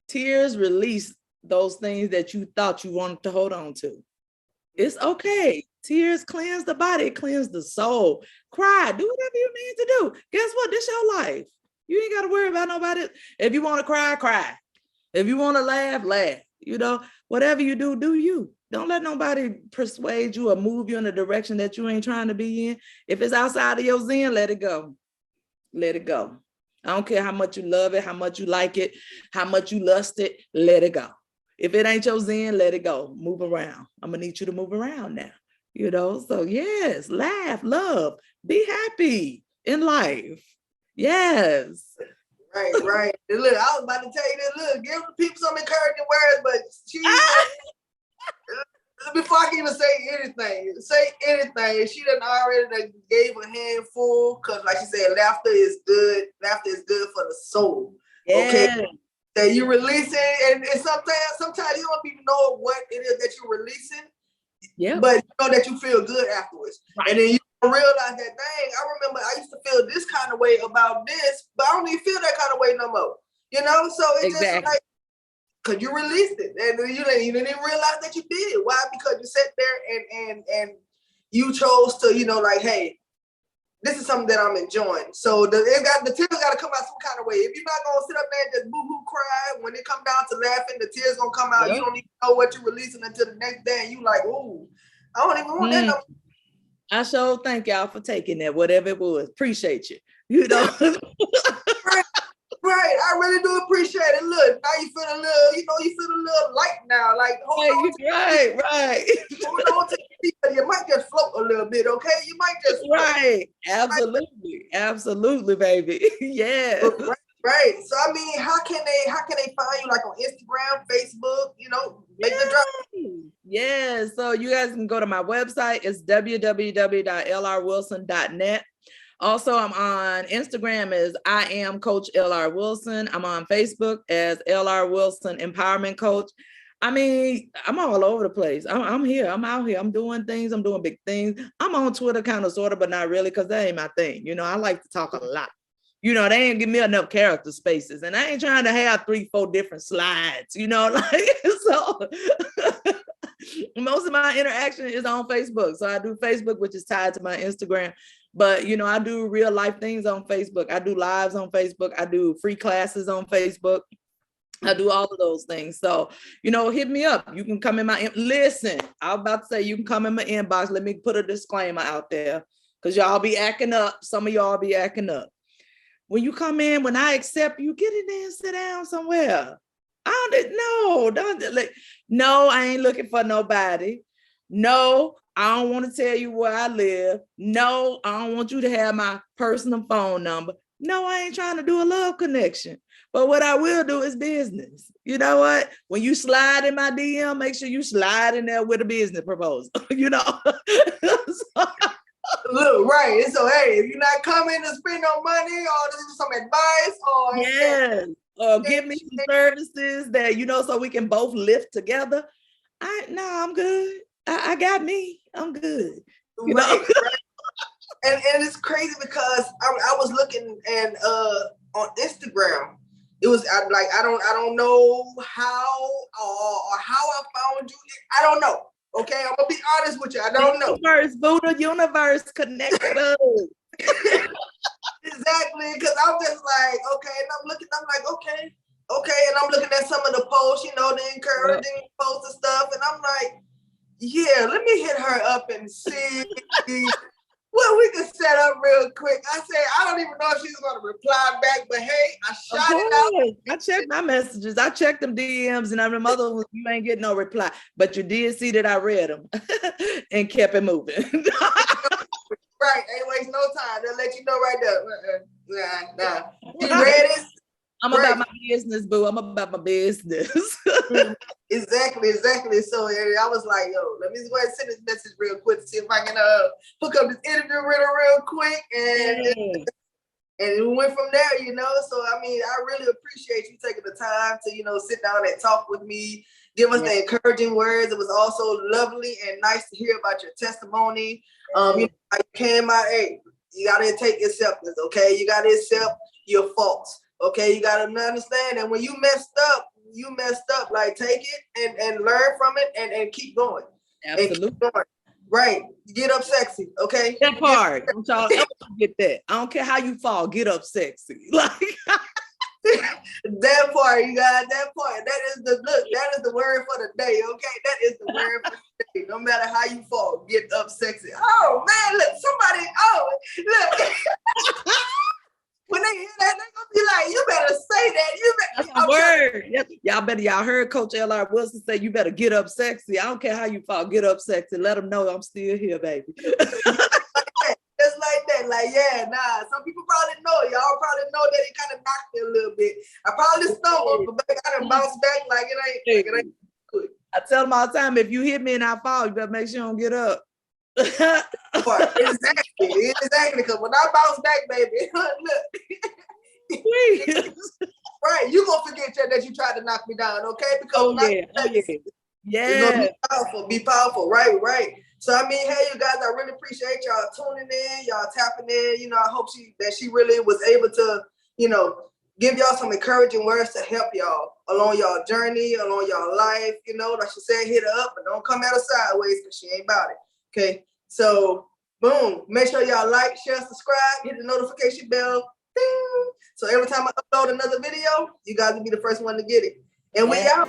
tears release those things that you thought you wanted to hold on to. It's okay. Tears cleanse the body, cleanse the soul. Cry, do whatever you need to do. Guess what? This your life. You ain't got to worry about nobody. If you want to cry, cry. If you want to laugh, laugh. You know, whatever you do, do you. Don't let nobody persuade you or move you in a direction that you ain't trying to be in. If it's outside of your zen, let it go. Let it go. I don't care how much you love it, how much you like it, how much you lust it, let it go. If it ain't your zen, let it go. Move around. I'm gonna need you to move around now. You know, so yes, laugh, love, be happy in life. Yes. Right. And look, I was about to tell you this. Look, give the people some encouraging words, but before I can even say anything, she done already gave a handful, because like she said, laughter is good. Laughter is good for the soul. Okay. Yeah. That you release it, and sometimes you don't even know what it is that you're releasing. Yeah. But you know that you feel good afterwards. Right. And then you realize that, dang, I remember I used to feel this kind of way about this, but I don't even feel that kind of way no more. You know, so it's just like, because you released it, and you didn't even realize that you did. Why? Because you sat there and you chose to, you know, like, hey, this is something that I'm enjoying. So the tears got to come out some kind of way. If you're not gonna sit up there and just boo-hoo cry, when it come down to laughing, the tears gonna come out. Yep. You don't even know what you're releasing until the next day, and you like, ooh, I don't even want that. No. I sure thank y'all for taking that, whatever it was. Appreciate you. You know. Right, I really do appreciate it. Look, now you feel a little, you feel a little light now. Like, hold on. Right. Hold on to you might just float a little bit, okay? You might just float. Right. Absolutely, baby. Yeah. Right. So I mean, how can they find you, like on Instagram, Facebook, make the drop? Yeah. So you guys can go to my website. It's www.lrwilson.net. Also, I'm on Instagram as I am Coach LR Wilson. I'm on Facebook as LR Wilson Empowerment Coach. I mean, I'm all over the place. I'm here. I'm out here. I'm doing things. I'm doing big things. I'm on Twitter kind of, sort of, but not really, because that ain't my thing. I like to talk a lot. They ain't give me enough character spaces. And I ain't trying to have 3-4 different slides, so most of my interaction is on Facebook. So I do Facebook, which is tied to my Instagram. But, I do real life things on Facebook. I do lives on Facebook. I do free classes on Facebook. I do all of those things. So, hit me up. You can come in listen, I was about to say, you can come in my inbox. Let me put a disclaimer out there, because y'all be acting up. Some of y'all be acting up. When you come in, when I accept you, get in there and sit down somewhere. No, I ain't looking for nobody. No, I don't want to tell you where I live. No, I don't want you to have my personal phone number. No, I ain't trying to do a love connection. But what I will do is business. You know what? When you slide in my DM, make sure you slide in there with a business proposal. Look, right. So, hey, if you're not coming to spend no money or this is some advice or give me some services that, so we can both lift together. I'm good. I got me. I'm good. Right. And it's crazy because I was looking and on Instagram, it was I don't know how or how I found you. I don't know. Okay, I'm gonna be honest with you. I don't know. Buddha universe connected us. Exactly, because I'm just like, okay, and I'm like, okay, and I'm looking at some of the posts, the encouraging posts and stuff, and I'm like, yeah, let me hit her up and see what we can set up real quick. I said, I don't even know if she's gonna reply back, but hey, I shot it out. I checked my messages. I checked them DMs, and them other ones, you ain't getting no reply. But you did see that I read them and kept it moving. Right, ain't waste no time. They'll let you know right there. Nah. You read it? I'm about my business, boo. I'm about my business. Exactly. So I was like, yo, let me go ahead and send this message real quick to see if I can hook up this interview real quick. And we went from there, So, I mean, I really appreciate you taking the time to, sit down and talk with me, give us the encouraging words. It was also lovely and nice to hear about your testimony. You came out, hey, you got to take acceptance, okay? You got to accept your faults, okay? You got to understand that when you messed up, like take it and learn from it and keep going. Absolutely. And keep going. Right. Get up sexy, okay? That part. Don't y'all ever forget that. I don't care how you fall, get up sexy. Like that part, you guys, that part. That is the word for the day, okay? That is the word for the day. No matter how you fall, get up sexy. Oh man, look, look. When they hear that, they're gonna be like, you better say that. That's a word. Y'all heard Coach LR Wilson say, you better get up sexy. I don't care how you fall, get up sexy. Let them know I'm still here, baby. Just like that. Like, yeah, nah. Some people probably know. Y'all probably know that it kind of knocked me a little bit. I probably stumbled, but I done bounced back like it ain't good. I tell them all the time, if you hit me and I fall, you better make sure you don't get up. Exactly. Because when I bounce back, baby, look. Right, you gonna forget that you tried to knock me down, okay? Because be powerful, right. So I mean, hey, you guys, I really appreciate y'all tuning in, y'all tapping in. I hope she really was able to, give y'all some encouraging words to help y'all along y'all journey, along y'all life. Like she said, hit her up, but don't come at her sideways because she ain't about it. Okay, so Boom. Make sure y'all like, share, subscribe, hit the notification bell. Ding. So every time I upload another video, you guys will be the first one to get it. And we out.